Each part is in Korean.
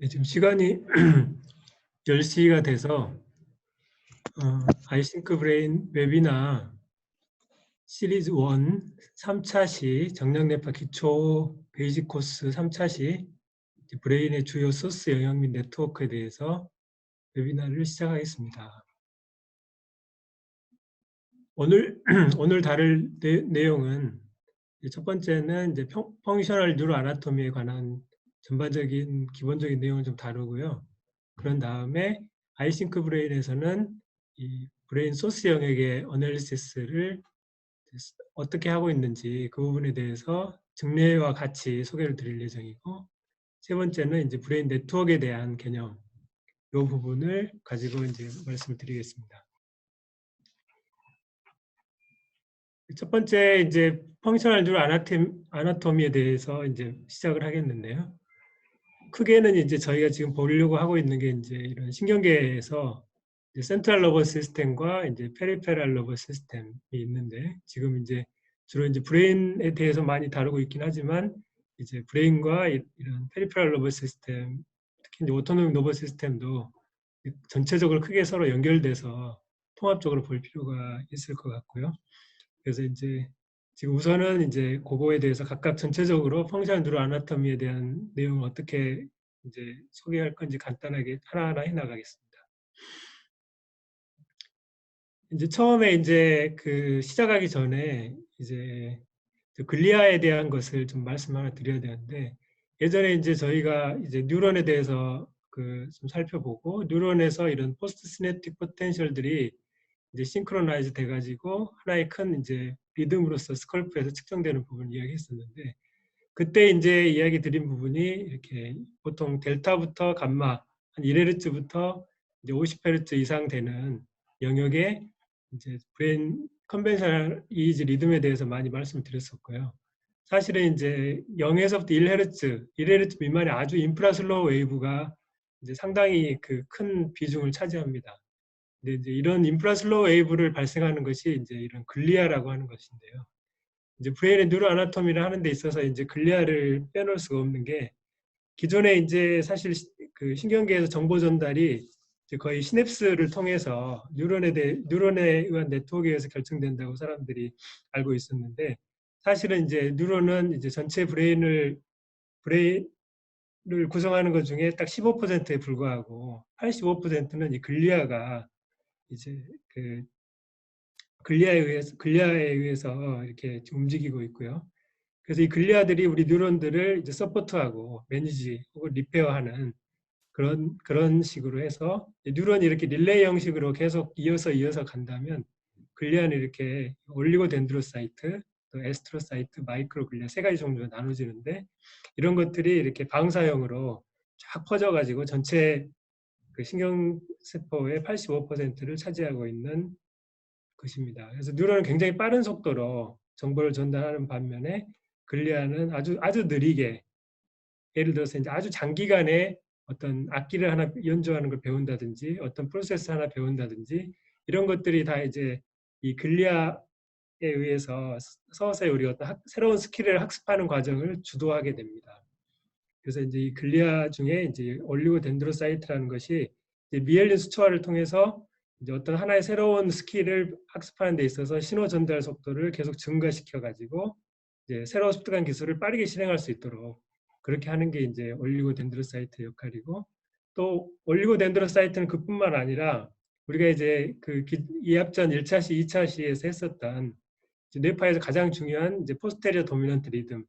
네, 지금 시간이 10시가 돼서 아이싱크 브레인 웨비나 시리즈 1 3차 시 정량뇌파 기초 베이직 코스 3차 시 브레인의 주요 소스 영역 및 네트워크에 대해서 웨비나를 시작하겠습니다. 오늘 오늘 다룰 내용은 첫 번째는 이제 펑셔널 뉴로 아나토미에 관한 전반적인 기본적인 내용을 좀 다루고요. 그런 다음에 아이싱크 브레인에서는 이 브레인 소스 영역의 어널리시스를 어떻게 하고 있는지 그 부분에 대해서 증례와 같이 소개를 드릴 예정이고, 세 번째는 이제 브레인 네트워크에 대한 개념, 이 부분을 가지고 이제 말씀을 드리겠습니다. 첫 번째 이제 펑셔널 뉴로 아나토미에 대해서 이제 시작을 하겠는데요. 크게는 이제 저희가 지금 보려고 하고 있는 게 이제 이런 신경계에서 센트럴 너버스 시스템과 이제 페리페럴 너버스 시스템이 있는데, 지금 이제 주로 이제 브레인에 대해서 많이 다루고 있긴 하지만 이제 브레인과 이런 페리페럴 너버스 시스템, 특히 이제 오토노믹 너버스 시스템도 전체적으로 크게 서로 연결돼서 통합적으로 볼 필요가 있을 것 같고요. 그래서 이제 지금 우선은 이제 그거에 대해서 각각 전체적으로 펑셔널 뉴로 아나토미에 대한 내용을 어떻게 이제 소개할 건지 간단하게 하나하나 해나가겠습니다. 이제 처음에 이제 그 시작하기 전에 이제 글리아에 대한 것을 좀 말씀 하나 드려야 되는데, 예전에 이제 저희가 이제 뉴런에 대해서 그 좀 살펴보고, 뉴런에서 이런 포스트 시냅틱 포텐셜들이 이제 싱크로나이즈 돼가지고 하나의 큰 이제 리듬으로서 스컬프에서 측정되는 부분을 이야기했었는데, 그때 이제 이야기 드린 부분이 이렇게 보통 델타부터 감마 한 1Hz부터 이제 50Hz 이상 되는 영역의 이제 브레인 컨벤셔널 이즈 리듬에 대해서 많이 말씀을 드렸었고요. 사실은 이제 0에서부터 1Hz, 1Hz 미만의 아주 인프라슬로우 웨이브가 이제 상당히 그 큰 비중을 차지합니다. 근데 이제 이런 인프라슬로우 웨이브를 발생하는 것이 이제 이런 글리아라고 하는 것인데요. 이제 브레인의 뉴로 아나토미를 하는 데 있어서 이제 글리아를 빼놓을 수가 없는 게, 기존에 이제 사실 그 신경계에서 정보 전달이 이제 거의 시냅스를 통해서 뉴런에 의한 네트워크에 의해서 결정된다고 사람들이 알고 있었는데, 사실은 이제 뉴런은 이제 전체 브레인을 구성하는 것 중에 딱 15%에 불과하고 85%는 이 글리아가 이제 그 글리아에 의해서 이렇게 움직이고 있고요. 그래서 이 글리아들이 우리 뉴런들을 이제 서포트하고 매니지 혹은 리페어하는 그런 식으로 해서 뉴런이 이렇게 릴레이 형식으로 계속 이어서 간다면, 글리아는 이렇게 올리고덴드로사이트, 또 에스트로사이트, 마이크로글리아 세 가지 종류로 나눠지는데, 이런 것들이 이렇게 방사형으로 쫙 퍼져가지고 전체 그 신경세포의 85%를 차지하고 있는 것입니다. 그래서 뉴런은 굉장히 빠른 속도로 정보를 전달하는 반면에, 글리아는 아주 느리게, 예를 들어서 이제 아주 장기간에 어떤 악기를 하나 연주하는 걸 배운다든지 어떤 프로세스 하나 배운다든지 이런 것들이 다 이제 이 글리아에 의해서 서서히 우리가 어떤 새로운 스킬을 학습하는 과정을 주도하게 됩니다. 그래서 이제 이 글리아 중에 이제 올리고덴드로사이트라는 것이 이제 미엘린 수초화를 통해서 이제 어떤 하나의 새로운 스킬을 학습하는 데 있어서 신호 전달 속도를 계속 증가시켜 가지고 이제 새로 습득한 기술을 빠르게 실행할 수 있도록 그렇게 하는 게 이제 올리고덴드로사이트 역할이고, 또 올리고덴드로사이트는 그뿐만 아니라 우리가 이제 그 이합전 1차 시, 2차 시에서 했었던 뇌파에서 가장 중요한 이제 포스테리어 도미넌트 리듬,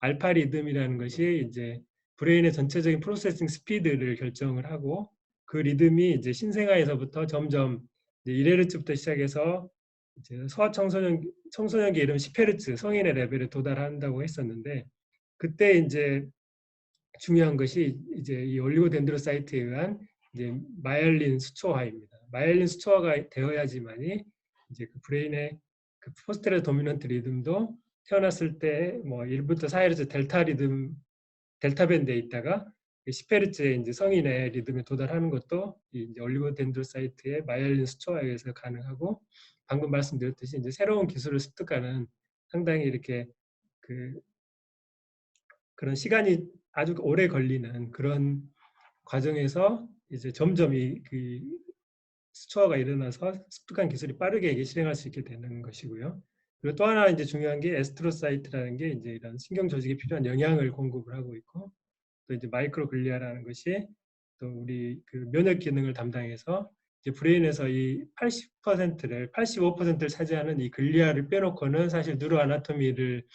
알파 리듬이라는 것이 이제 브레인의 전체적인 프로세싱 스피드를 결정을 하고, 그 리듬이 이제 신생아에서부터 점점 이제 1Hz부터 시작해서 이제 청소년기 이름 10Hz 성인의 레벨에 도달한다고 했었는데, 그때 이제 중요한 것이 이제 이 올리고덴드로사이트에 의한 이제 마이엘린 수초화입니다. 마이엘린 수초화가 되어야지만이 이제 그 브레인의 그 포스테리어 도미넌트 리듬도 태어났을 때 뭐 1부터 4Hz 델타 리듬, 델타 밴드에 있다가 10Hz의 이제 성인의 리듬에 도달하는 것도 이제 올리고덴드로사이트의 마이엘린 수초화에 의해서 가능하고, 방금 말씀드렸듯이 이제 새로운 기술을 습득하는 상당히 이렇게 그런 시간이 아주 오래 걸리는 그런 과정에서 이제 점점 그 수초화가 일어나서 습득한 기술이 빠르게 이게 실행할 수 있게 되는 것이고요. 그리고 또 하나 이제 중요한 게 에스트로사이트라는 게 이제 이런 신경 조직에 필요한 영양을 공급을 하고 있고, 또 이제 마이크로글리아라는 것이 또 우리 그 면역 기능을 담당해서 이제 브레인에서 이 80%를 85%를 차지하는 이 글리아를 빼놓고는 사실 뉴로 아나토미를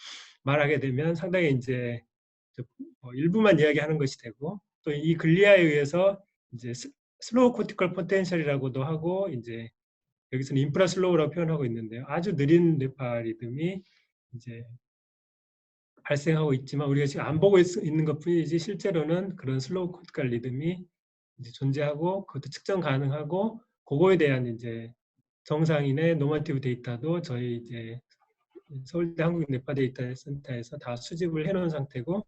말하게 되면 상당히 이제 일부만 이야기하는 것이 되고, 또 이 글리아에 의해서 이제 슬로우 코티컬 포텐셜이라고도 하고, 이제 여기서는 인프라 슬로우라고 표현하고 있는데요. 아주 느린 뇌파 리듬이 이제 발생하고 있지만 우리가 지금 안 보고 있는 것뿐이지 실제로는 그런 슬로우 코티컬 리듬이 이제 존재하고 그것도 측정 가능하고, 그거에 대한 이제 정상인의 노마티브 데이터도 저희 이제 서울대 한국뇌파 데이터 센터에서 다 수집을 해놓은 상태고,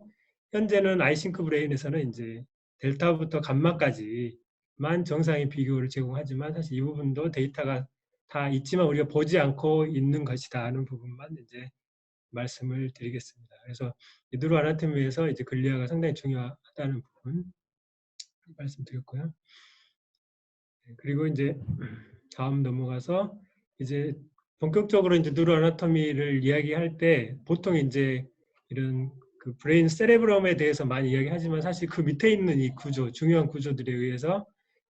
현재는 아이싱크 브레인에서는 이제 델타부터 감마까지만 정상인 비교를 제공하지만 사실 이 부분도 데이터가 다 있지만 우리가 보지 않고 있는 것이다 하는 부분만 이제 말씀을 드리겠습니다. 그래서 뉴로 아나토미에서 이제 글리아가 상당히 중요하다는 부분 말씀드렸고요. 그리고 이제 다음 넘어가서 이제 본격적으로 이제 뉴로 아나토미를 이야기할 때 보통 이제 이런 그 브레인 세레브럼에 대해서 많이 이야기하지만 사실 그 밑에 있는 이 구조, 중요한 구조들에 의해서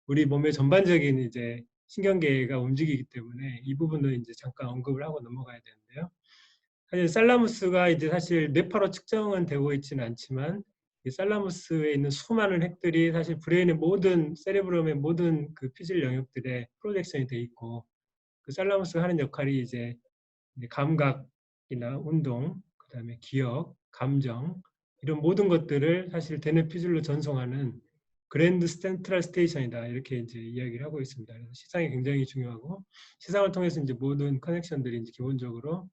우리 몸의 전반적인 이제 신경계가 움직이기 때문에 이 부분을 이제 잠깐 언급을 하고 넘어가야 되는데요. 사실 살라무스가 이제 사실 뇌파로 측정은 되고 있지는 않지만 이 살라무스에 있는 수많은 핵들이 사실 브레인의 모든 세레브럼의 모든 그 피질 영역들에 프로젝션이 돼 있고, 그 살라무스가 하는 역할이 이제 감각이나 운동, 그다음에 기억, 감정 이런 모든 것들을 사실 대뇌 피질로 전송하는 그랜드 센트럴 스테이션이다 이렇게 이제 이야기를 하고 있습니다. 그래서 시상이 굉장히 중요하고 시상을 통해서 이제 모든 커넥션들이 이제 기본적으로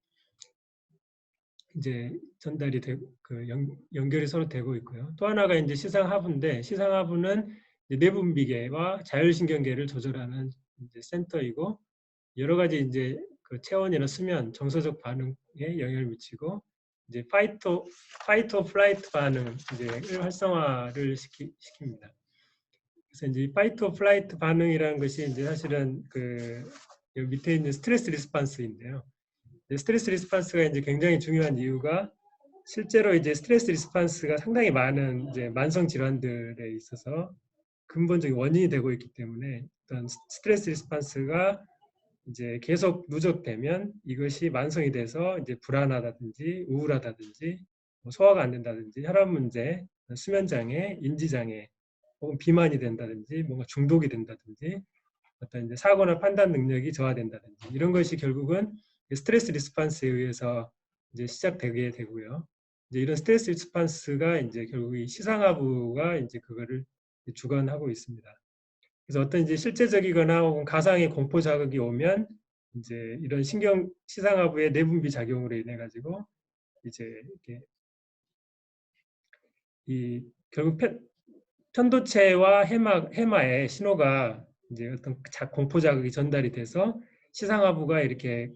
이제 전달이 되고 그 연결이 서로 되고 있고요. 또 하나가 이제 시상하부인데 시상하부는 내분비계와 자율신경계를 조절하는 이제 센터이고 여러 가지 이제 그 체온이나 수면, 정서적 반응에 영향을 미치고 이제 파이터 플라이트 반응 이제를 활성화를 시킵니다. 그래서 이제 파이터 플라이트 반응이라는 것이 이제 사실은 그 밑에 있는 스트레스 리스판스인데요. 스트레스 리스판스가 이제 굉장히 중요한 이유가 실제로 이제 스트레스 리스판스가 상당히 많은 이제 만성 질환들에 있어서 근본적인 원인이 되고 있기 때문에 어떤 스트레스 리스판스가 이제 계속 누적되면 이것이 만성이 돼서 이제 불안하다든지 우울하다든지 소화가 안 된다든지 혈압 문제, 수면 장애, 인지 장애, 혹은 비만이 된다든지 뭔가 중독이 된다든지 어떤 이제 사고나 판단 능력이 저하된다든지 이런 것이 결국은 스트레스 리스판스에 의해서 이제 시작되게 되고요. 이제 이런 스트레스 리스판스가 이제 결국 이 시상하부가 이제 그거를 주관하고 있습니다. 그래서 어떤 이제 실제적이거나 혹은 가상의 공포 자극이 오면 이제 이런 신경 시상하부의 내분비 작용으로 인해 가지고 이제 이렇게 이 결국 편도체와 해마에 신호가 이제 어떤 공포 자극이 전달이 돼서 시상하부가 이렇게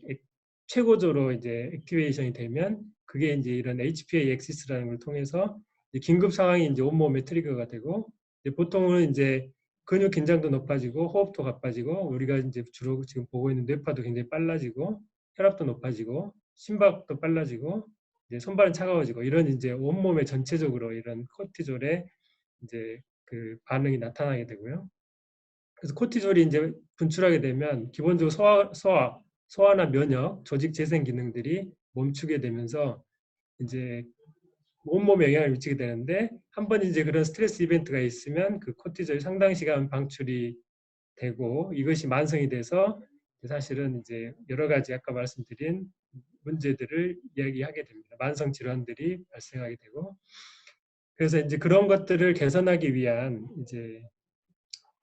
최고조로 이제 액티베이션이 되면 그게 이제 이런 HPA 엑시스라는 걸 통해서 긴급 상황이 이제 온몸에 트리거가 되고 이제 보통은 이제 근육 긴장도 높아지고 호흡도 가빠지고 우리가 이제 주로 지금 보고 있는 뇌파도 굉장히 빨라지고 혈압도 높아지고 심박도 빨라지고 이제 손발은 차가워지고 이런 이제 온몸에 전체적으로 이런 코티졸의 이제 그 반응이 나타나게 되고요. 그래서 코티졸이 이제 분출하게 되면 기본적으로 소화나 면역, 조직 재생 기능들이 멈추게 되면서 이제 온몸에 영향을 미치게 되는데 한 번 이제 그런 스트레스 이벤트가 있으면 그 코티졸이 상당 시간 방출이 되고 이것이 만성이 돼서 사실은 이제 여러 가지 아까 말씀드린 문제들을 이야기하게 됩니다. 만성 질환들이 발생하게 되고 그래서 이제 그런 것들을 개선하기 위한 이제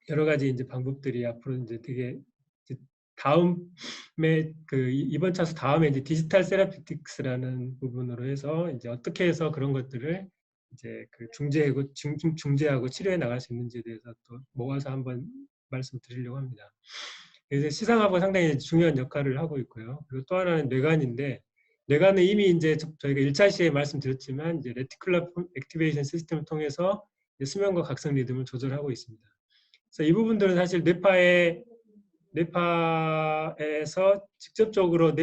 여러 가지 이제 방법들이 앞으로 이제 되게 이제 다음에 그 이번 차수 다음에 이제 디지털 세라피틱스라는 부분으로 해서 이제 어떻게 해서 그런 것들을 이제 그 중재하고 치료해 나갈 수 있는지에 대해서 또 모아서 한번 말씀드리려고 합니다. 그래서 시상하고 상당히 중요한 역할을 하고 있고요. 그리고 또 하나는 뇌관인데 뇌관은 이미 이제 저희가 1차 시에 말씀드렸지만 이제 레티큘러 액티베이션 시스템을 통해서 수면과 각성 리듬을 조절하고 있습니다. 그래서 이 부분들은 사실 뇌파에서 직접적으로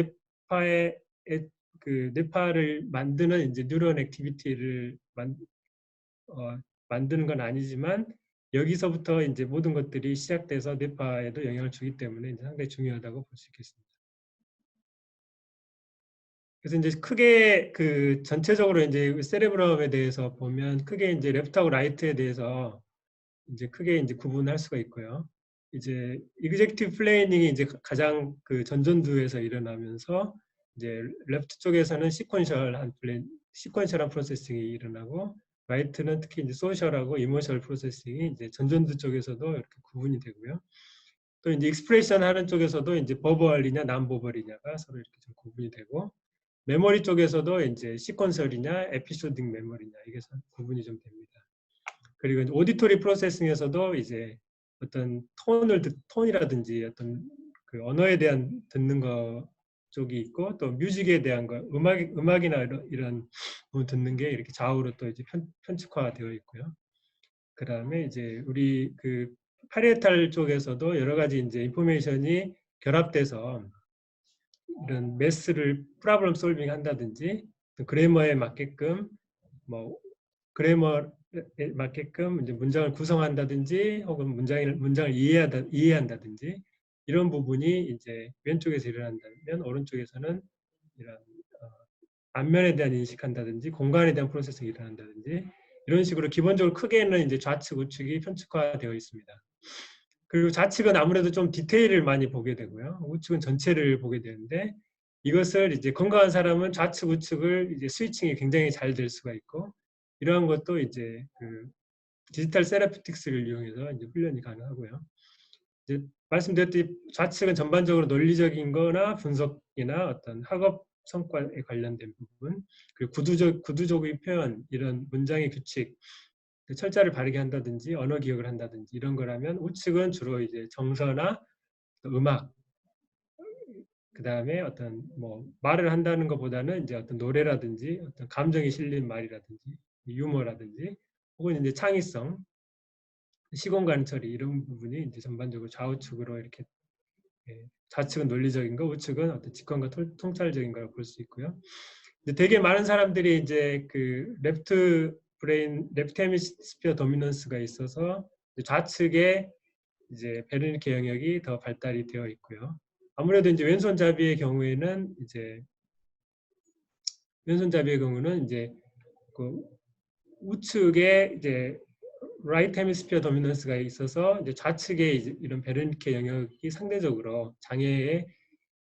뇌파를 만드는 이제 뉴런 액티비티를 만드는 건 아니지만 여기서부터 이제 모든 것들이 시작돼서 뇌파에도 영향을 주기 때문에 이제 상당히 중요하다고 볼 수 있겠습니다. 그래서 이제 크게 그 전체적으로 이제 세레브럼에 대해서 보면 크게 이제 레프트하고 라이트에 대해서 이제 크게 이제 구분할 수가 있고요. 이제 executive 플래닝이 이제 가장 그 전전두에서 일어나면서 이제 레프트 쪽에서는 시퀀셜한 프로세싱이 일어나고 라이트는 특히 이제 소셜하고 이모셔널 프로세싱이 이제 전전두 쪽에서도 이렇게 구분이 되고요. 또 이제 익스프레션 하는 쪽에서도 이제 버벌이냐 남버벌이냐가 서로 이렇게 좀 구분이 되고 메모리 쪽에서도 이제 시퀀셜이냐 에피소딕 메모리냐 이게 구분이 좀 됩니다. 그리고 이제 오디토리 프로세싱에서도 이제 어떤 톤이라든지 어떤 그 언어에 대한 듣는 거 쪽이 있고 또 뮤직에 대한 거 음악이나 이런 부분 듣는 게 이렇게 좌우로 또 이제 편측화되어 있고요. 그 다음에 이제 우리 그 파리에탈 쪽에서도 여러 가지 이제 인포메이션이 결합돼서 이런 매스를 프로블럼 솔빙 한다든지 그래머에 맞게끔 뭐 그래머에 맞게끔 이제 문장을 구성한다든지 혹은 문장을 이해한다든지 이런 부분이 이제 왼쪽에서 일어난다면 오른쪽에서는 이런 안면에 대한 인식한다든지 공간에 대한 프로세싱이 일어난다든지 이런 식으로 기본적으로 크게는 이제 좌측 우측이 편측화되어 있습니다. 그리고 좌측은 아무래도 좀 디테일을 많이 보게 되고요. 우측은 전체를 보게 되는데 이것을 이제 건강한 사람은 좌측 우측을 이제 스위칭이 굉장히 잘 될 수가 있고 이러한 것도 이제 그 디지털 세라피틱스를 이용해서 이제 훈련이 가능하고요. 이제 말씀드렸듯이 좌측은 전반적으로 논리적인 거나 분석이나 어떤 학업 성과에 관련된 부분, 그리고 구두적인 표현, 이런 문장의 규칙, 철자를 바르게 한다든지 언어 기억을 한다든지 이런 거라면 우측은 주로 이제 정서나 음악, 그 다음에 어떤 뭐 말을 한다는 것보다는 이제 어떤 노래라든지 어떤 감정이 실린 말이라든지 유머라든지 혹은 이제 창의성, 시공간 처리 이런 부분이 이제 전반적으로 좌우측으로 이렇게 좌측은 논리적인 거, 우측은 어떤 직관과 통찰적인 걸 볼 수 있고요. 되게 많은 사람들이 이제 그 레프트 헤미스피어 도미넌스가 있어서 좌측에 이제 베르니케 영역이 더 발달이 되어 있고요. 아무래도 이제 왼손잡이의 경우에는 이제 그 우측에 이제 라이트 헤미스피어 도미넌스가 있어서 이제 좌측에 이제 이런 베르니케 영역이 상대적으로 장애의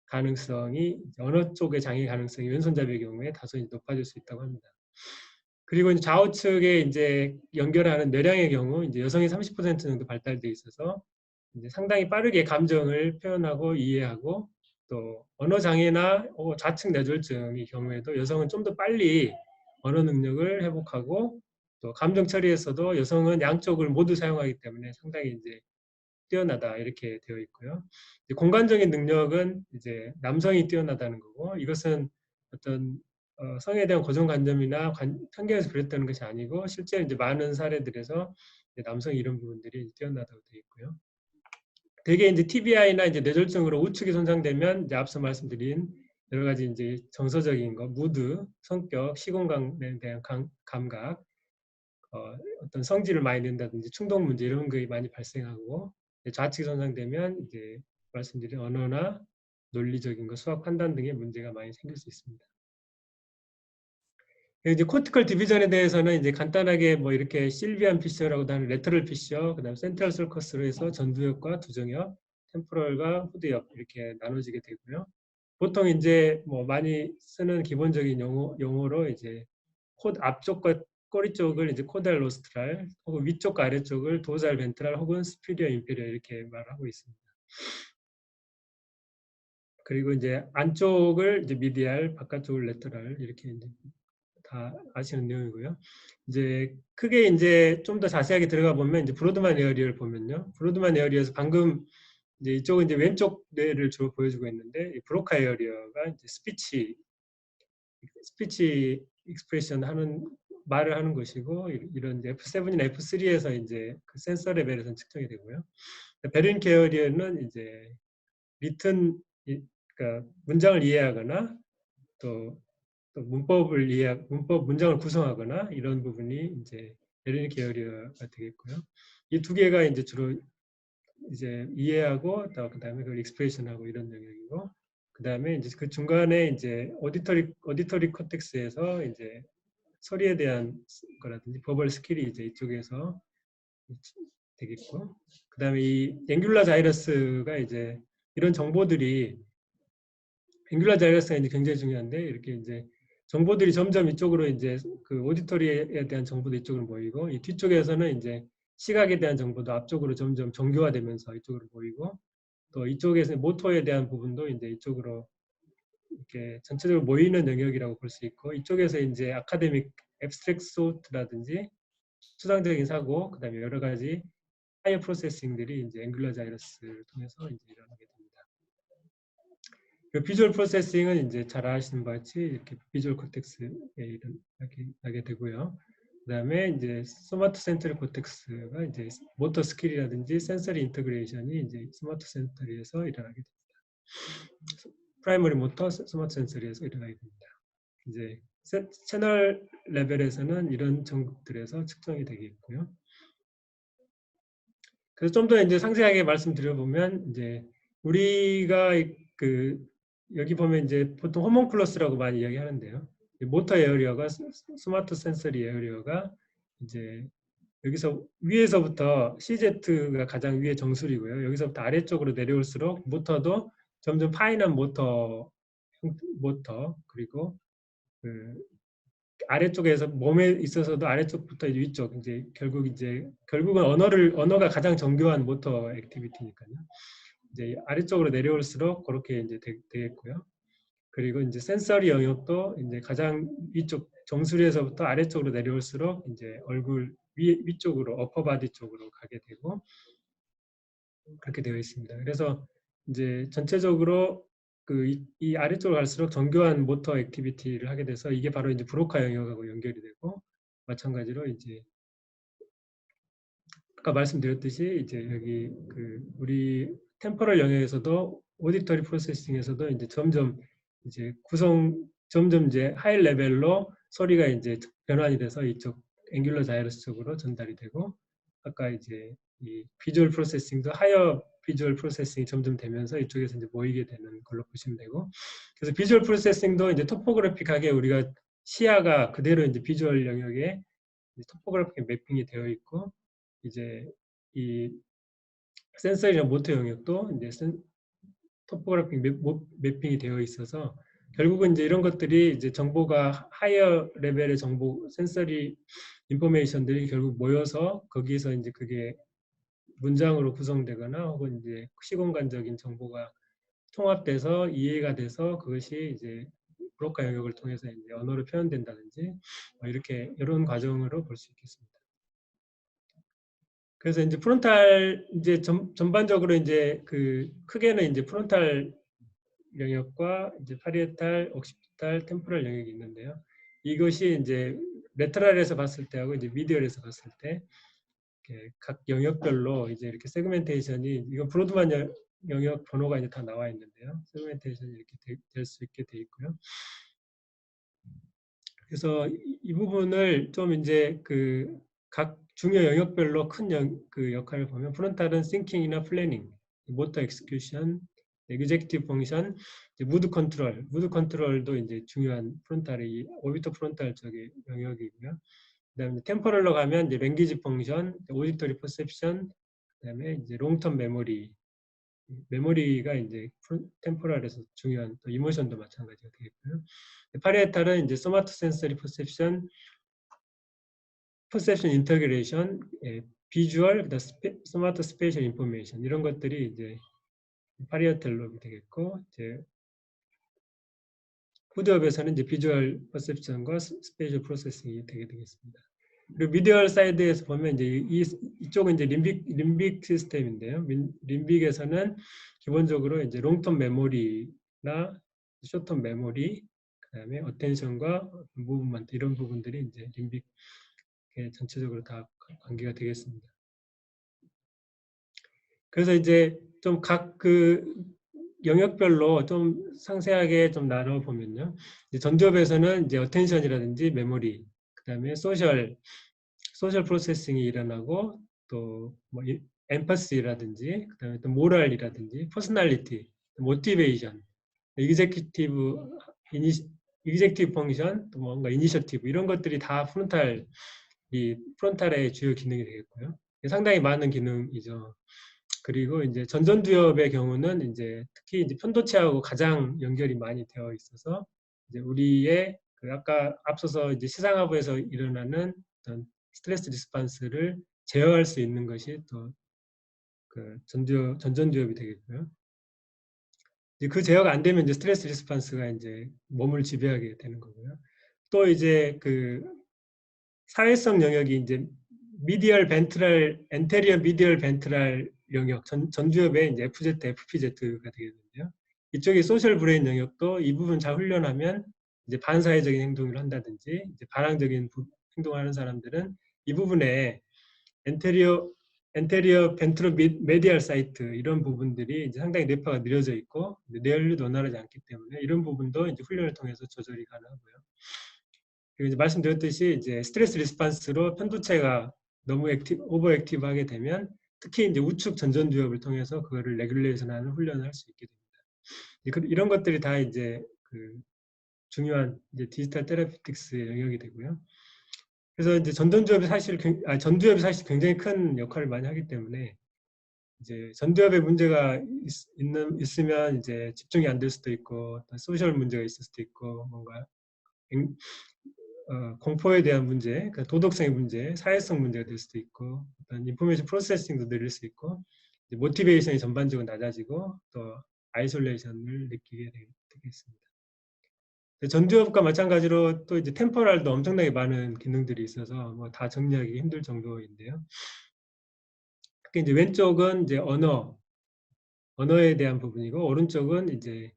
가능성이 어느 쪽의 장애 가능성이 왼손잡이의 경우에 다소 높아질 수 있다고 합니다. 그리고 이제 좌우측에 이제 연결하는 뇌량의 경우 이제 여성이 30% 정도 발달돼 있어서 이제 상당히 빠르게 감정을 표현하고 이해하고 또 언어 장애나 좌측 뇌졸중의 경우에도 여성은 좀 더 빨리 언어 능력을 회복하고 또 감정 처리에서도 여성은 양쪽을 모두 사용하기 때문에 상당히 이제 뛰어나다 이렇게 되어 있고요. 공간적인 능력은 이제 남성이 뛰어나다는 거고 이것은 어떤 성에 대한 고정관념이나 편견에서 비롯되는 것이 아니고 실제 이제 많은 사례들에서 이제 남성이 이런 부분들이 뛰어나다고 되어 있고요. 대개 이제 TBI나 이제 뇌졸중으로 우측이 손상되면 이제 앞서 말씀드린 여러 가지 이제 정서적인 거, 무드, 성격, 시공간에 대한 감각, 어떤 성질을 많이 낸다든지 충동 문제 이런 게 많이 발생하고 좌측이 손상되면 이제 말씀드린 언어나 논리적인 거, 수학 판단 등의 문제가 많이 생길 수 있습니다. 이제 코티컬 디비전에 대해서는 이제 간단하게 뭐 이렇게 실비안 피셔라고도 하는 레터럴 피셔, 그다음 센트럴 설커스로 해서 전두엽과 두정엽, 템포럴과 후두엽 이렇게 나눠지게 되고요. 보통 이제 뭐 많이 쓰는 기본적인 용어로 이제 콧 앞쪽과 꼬리 쪽을 이제 코달 로스트랄, 혹은 위쪽과 아래쪽을 도잘 벤트랄 혹은 스피리어 인페리어 이렇게 말하고 있습니다. 그리고 이제 안쪽을 이제 미디알, 바깥쪽을 레터랄 이렇게 이제 다 아시는 내용이고요. 이제 크게 이제 좀 더 자세하게 들어가 보면 이제 브로드만 에어리어를 보면요. 브로드만 에어리어에서 방금 이제 이쪽은 이제 왼쪽 뇌를 주로 보여주고 있는데 이 브로카 에어리어가 이제 스피치 익스프레션 하는 말을 하는 것이고 이런 F7이나 F3에서 이제 그 센서 레벨에서는 측정이 되고요. 베린 캐리어는 이제 리튼 그러니까 문장을 이해하거나 또 문장을 구성하거나 이런 부분이 이제 베린 캐리어가 되겠고요. 이 두 개가 이제 주로 이제 이해하고 그다음에 그걸 익스프레션하고 이런 영역이고 그다음에 이제 그 중간에 이제 오디터리 코텍스에서 이제 소리에 대한 거라든지 버벌 스킬이 이제 이쪽에서 되겠고 그다음에 이 앵귤라 자이러스가 이제 이런 정보들이 앵귤라 자이러스가 이제 굉장히 중요한데 이렇게 이제 정보들이 점점 이쪽으로 이제 그 오디터리에 대한 정보도 이쪽으로 모이고 이 뒤쪽에서는 이제 시각에 대한 정보도 앞쪽으로 점점 정교화되면서 이쪽으로 모이고 또 이쪽에서 모토에 대한 부분도 이제 이쪽으로 이렇게 전체적으로 모이는 영역이라고 볼 수 있고 이쪽에서 이제 아카데믹 앱스트랙트 소트라든지 추상적인 사고 그다음에 여러 가지 하이어 프로세싱들이 이제 앵귤러 자이러스를 통해서 이제 일어나게 됩니다. 비주얼 프로세싱은 이제 잘 아시는 바와 같이 이렇게 비주얼 코텍스에 일어나게 되고요. 그다음에 이제 스마트 센트럴 코텍스가 이제 모터 스킬이라든지 센서리 인터그레이션이 이제 스마트 센터리에서 일어나게 됩니다. 프라이머리 모터 스마트 센서리에서 일어나게 됩니다. 이제 채널 레벨에서는 이런 정보들에서 측정이 되겠고요. 그래서 좀 더 이제 상세하게 말씀드려보면 이제 우리가 그 여기 보면 이제 보통 호몬클러스라고 많이 이야기하는데요. 모터 에어리어가 스마트 센서리 에어리어가 이제 여기서 위에서부터 CZ가 가장 위에 정수리고요. 여기서부터 아래쪽으로 내려올수록 모터도 점점 파인한 모터 그리고 그 아래쪽에서 몸에 있어서도 아래쪽부터 위쪽 이제 결국은 언어가 가장 정교한 모터 액티비티니까요. 이제 아래쪽으로 내려올수록 그렇게 이제 되겠고요. 그리고 이제 센서리 영역도 이제 가장 위쪽 정수리에서부터 아래쪽으로 내려올수록 이제 얼굴 위쪽으로 어퍼바디 쪽으로 가게 되고 그렇게 되어 있습니다. 그래서 이제 전체적으로 이 아래쪽으로 갈수록 정교한 모터 액티비티를 하게 돼서 이게 바로 이제 브로카 영역하고 연결이 되고 마찬가지로 이제 아까 말씀드렸듯이 이제 여기 우리 템포럴 영역에서도 오디터리 프로세싱에서도 이제 점점 이제 하이 레벨로 소리가 이제 변환이 돼서 이쪽 앵귤러 자이러스 쪽으로 전달이 되고 아까 이제 이 비주얼 프로세싱도 하이어 비주얼 프로세싱이 점점 되면서 이쪽에서 이제 모이게 되는 걸로 보시면 되고 그래서 비주얼 프로세싱도 이제 토포그래픽하게 우리가 시야가 그대로 이제 비주얼 영역에 토포그래픽 매핑이 되어 있고 이제 이 센서리나 모터 영역도 이제 토포그래픽 매핑이 되어 있어서 결국은 이제 이런 것들이 이제 정보가 하이어 레벨의 정보 센서리 인포메이션들이 결국 모여서 거기에서 이제 그게 문장으로 구성되거나 혹은 이제 시공간적인 정보가 통합돼서 이해가 돼서 그것이 이제 브로카 영역을 통해서 이제 언어로 표현된다든지 이렇게 이런 과정으로 볼 수 있겠습니다. 그래서 이제 프론탈 이제 전반적으로 이제 크게는 이제 프론탈 영역과 이제 파리에탈, 옥시피탈, 템포럴 영역이 있는데요. 이것이 이제 레터럴에서 봤을 때하고 이제 미디얼에서 봤을 때 각 영역별로 이제 이렇게 세그멘테이션이 이건 브로드만 영역 번호가 이제 다 나와 있는데요. 세그멘테이션이 이렇게 될 수 있게 돼 있고요. 그래서 이 부분을 좀 이제 각 중요 영역별로 큰 역할을 보면 프론탈은 싱킹이나 플래닝, 모터 엑스큐션, executive 펑션, 무드 컨트롤도 이제 중요한 프론탈이 오비터 프론탈 쪽의 영역이고요. 그다음에 템포럴로 가면 이제 랭귀지 펑션, 오디터리 퍼셉션, 그다음에 이제 롱텀 메모리가 이제 템포럴에서 중요한 또 이모션도 마찬가지가 되겠고요. 파리에탈은 이제 소마토 센서리 퍼셉션 인터그레이션, 비주얼, 소마토 스페셜 인포메이션 이런 것들이 이제 파리에탈로 되겠고 이제 후드업에서는 이제 비주얼 퍼셉션과 스페셜 프로세싱이 되게 되겠습니다. 그리고 미디얼 사이드에서 보면 이제 이쪽은 이제 림빅 시스템인데요. 림빅에서는 기본적으로 이제 롱텀 메모리나 숏텀 메모리, 그다음에 어텐션과 무브먼트 이런 부분들이 이제 림빅에 전체적으로 다 관계가 되겠습니다. 그래서 이제 좀 각 그 영역별로 좀 상세하게 좀 나눠 보면요. 전두엽에서는 이제 어텐션이라든지 메모리, 그다음에 소셜 프로세싱이 일어나고 또뭐 엠퍼시라든지 그다음에 또 모랄이라든지 퍼스널리티, 모티베이션, 이그제큐티브 이그제큐티브 펑션, 또 뭔가 이니셔티브 이런 것들이 다 프론탈의 주요 기능이 되겠고요. 상당히 많은 기능이죠. 그리고 이제 전전두엽의 경우는 이제 특히 이제 편도체하고 가장 연결이 많이 되어 있어서 이제 우리의 그 아까 앞서서 이제 시상하부에서 일어나는 어떤 스트레스 리스판스를 제어할 수 있는 것이 또 그 전전두엽이 되겠고요. 이제 그 제어가 안 되면 이제 스트레스 리스판스가 이제 몸을 지배하게 되는 거고요. 또 이제 그 사회성 영역이 이제 엔테리어 미디얼 벤트럴 영역, 전두엽의 이제 FZ, FPZ가 되겠는데요. 이쪽이 소셜 브레인 영역도 이 부분 잘 훈련하면 이제 반사회적인 행동을 한다든지 이제 반항적인 행동을 하는 사람들은 이 부분에 엔테리어 벤트로 메디얼 사이트 이런 부분들이 이제 상당히 뇌파가 느려져 있고 뇌연료도 원활하지 않기 때문에 이런 부분도 이제 훈련을 통해서 조절이 가능하고요. 그리고 이제 말씀드렸듯이 이제 스트레스 리스판스로 편도체가 너무 오버 액티브하게 되면 특히 이제 우측 전전두엽을 통해서 그거를 레귤레이션하는 훈련을 할 수 있게 됩니다. 이런 것들이 다 이제 그 중요한 이제 디지털 테라피틱스의 영역이 되고요. 그래서 이제 전두엽이 사실 굉장히 큰 역할을 많이 하기 때문에 이제 전두엽에 문제가 있으면 이제 집중이 안 될 수도 있고 소셜 문제가 있을 수도 있고 뭔가 공포에 대한 문제, 그러니까 도덕성의 문제, 사회성 문제가 될 수도 있고 어떤 인포메이션 프로세싱도 느릴 수 있고 모티베이션이 전반적으로 낮아지고 또 아이솔레이션을 느끼게 되겠습니다. 전두엽과 마찬가지로 또 이제 템포랄도 엄청나게 많은 기능들이 있어서 뭐 다 정리하기 힘들 정도인데요. 특히 이제 왼쪽은 이제 언어에 대한 부분이고 오른쪽은 이제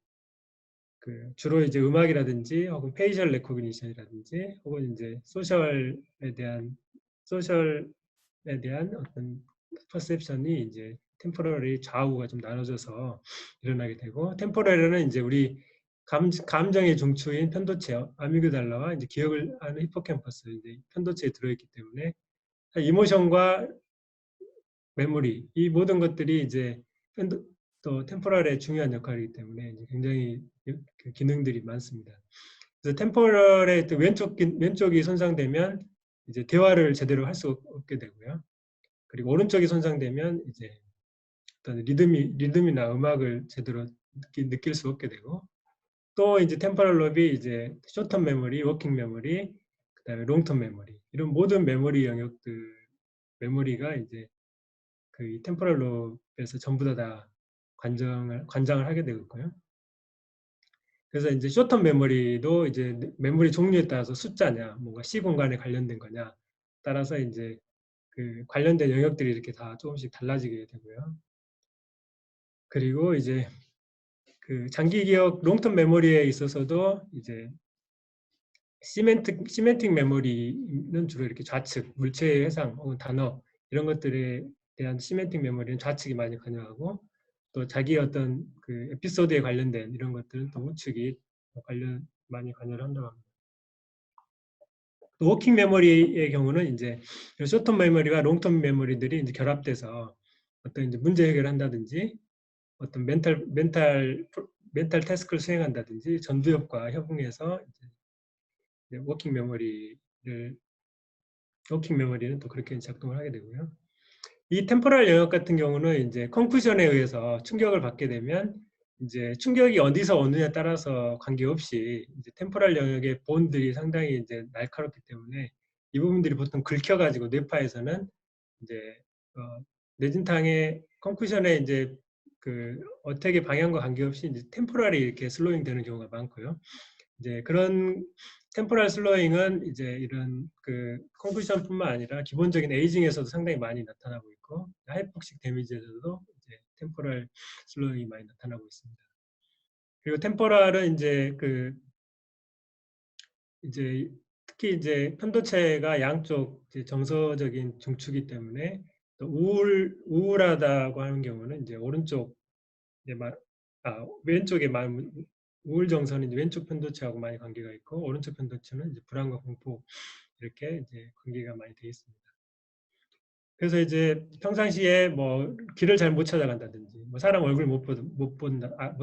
그 주로 이제 음악이라든지 혹은 페이셜 레코그니션이라든지 혹은 이제 소셜에 대한 어떤 퍼셉션이 이제 템포럴이 좌우가 좀 나눠져서 일어나게 되고 템포럴은 이제 우리 감정의 중추인 편도체 아미그달라와 이제 기억을 하는 히포캠퍼스 이제 편도체에 들어있기 때문에 이모션과 메모리 이 모든 것들이 이제 또 템포럴의 중요한 역할이기 때문에 굉장히 기능들이 많습니다. 그래서 템포럴의 왼쪽이 손상되면 이제 대화를 제대로 할 수 없게 되고요. 그리고 오른쪽이 손상되면 이제 어떤 리듬이나 음악을 제대로 느낄 수 없게 되고 또 이제 템포럴 롭이 이제 쇼텀 메모리, 워킹 메모리, 그다음에 롱텀 메모리 이런 모든 메모리 영역들 메모리가 이제 그 템포럴 롭에서 전부 다 관장을 하게 되겠고요. 그래서 이제 쇼텀 메모리도 이제 메모리 종류에 따라서 숫자냐, 뭔가 C 공간에 관련된 거냐 따라서 이제 그 관련된 영역들이 이렇게 다 조금씩 달라지게 되고요. 그리고 이제 그 장기 기억 롱텀 메모리에 있어서도 이제 시멘틱 메모리는 주로 이렇게 좌측, 물체의 회상 혹은 단어 이런 것들에 대한 시멘틱 메모리는 좌측이 많이 관여하고 또 자기 어떤 그 에피소드에 관련된 이런 것들은 또 우측이 많이 관여를 한다고 합니다. 또 워킹 메모리의 경우는 이제 쇼텀 메모리와 롱텀 메모리들이 이제 결합돼서 어떤 이제 문제 해결을 한다든지 어떤 멘탈 태스크를 수행한다든지 전두엽과 협응해서 이제 워킹 메모리는 또 그렇게 작동을 하게 되고요. 이 템포럴 영역 같은 경우는 이제 컨쿠션에 의해서 충격을 받게 되면 이제 충격이 어디서 오느냐에 따라서 관계없이 이제 템포럴 영역의 본들이 상당히 이제 날카롭기 때문에 이 부분들이 보통 긁혀가지고 뇌파에서는 이제 뇌진탕의 컨쿠션에 이제 그 어택의 방향과 관계없이 이제 템포럴이 이렇게 슬로잉 되는 경우가 많고요. 이제 그런 템포럴 슬로잉은 이제 이런 그 컨쿠션뿐만 아니라 기본적인 에이징에서도 상당히 많이 나타나고 있고 하이폭식 데미지에서도 이제 템포럴 슬로잉이 많이 나타나고 있습니다. 그리고 템포럴은 이제 그 이제 특히 이제 편도체가 양쪽 이제 정서적인 중추이기 때문에 또 우울하다고 하는 경우는 이제 오른쪽 이제 왼쪽에 우울 정서는 이제 왼쪽 편도체하고 많이 관계가 있고 오른쪽 편도체는 이제 불안과 공포 이렇게 이제 관계가 많이 되어 있습니다. 그래서 이제 평상시에 뭐 길을 잘 못 찾아간다든지, 뭐 사람 얼굴 못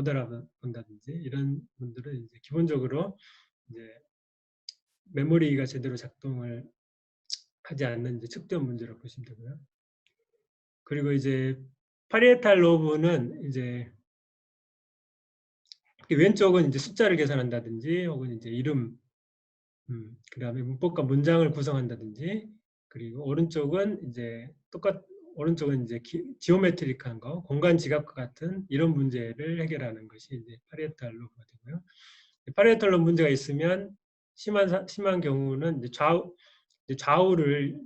알아본다든지 이런 분들은 이제 기본적으로 이제 메모리가 제대로 작동을 하지 않는 이제 측정 문제로 보시면 되고요. 그리고 이제 파리에탈 로브는 이제 왼쪽은 이제 숫자를 계산한다든지 혹은 이제 이름, 그다음에 문법과 문장을 구성한다든지, 그리고 오른쪽은 이제 오른쪽은 이제 지오메트릭한 거, 공간 지각과 같은 이런 문제를 해결하는 것이 이제 파리에탈 로브가 되고요. 파리에탈 로브 문제가 있으면 심한 경우는 이제 좌우를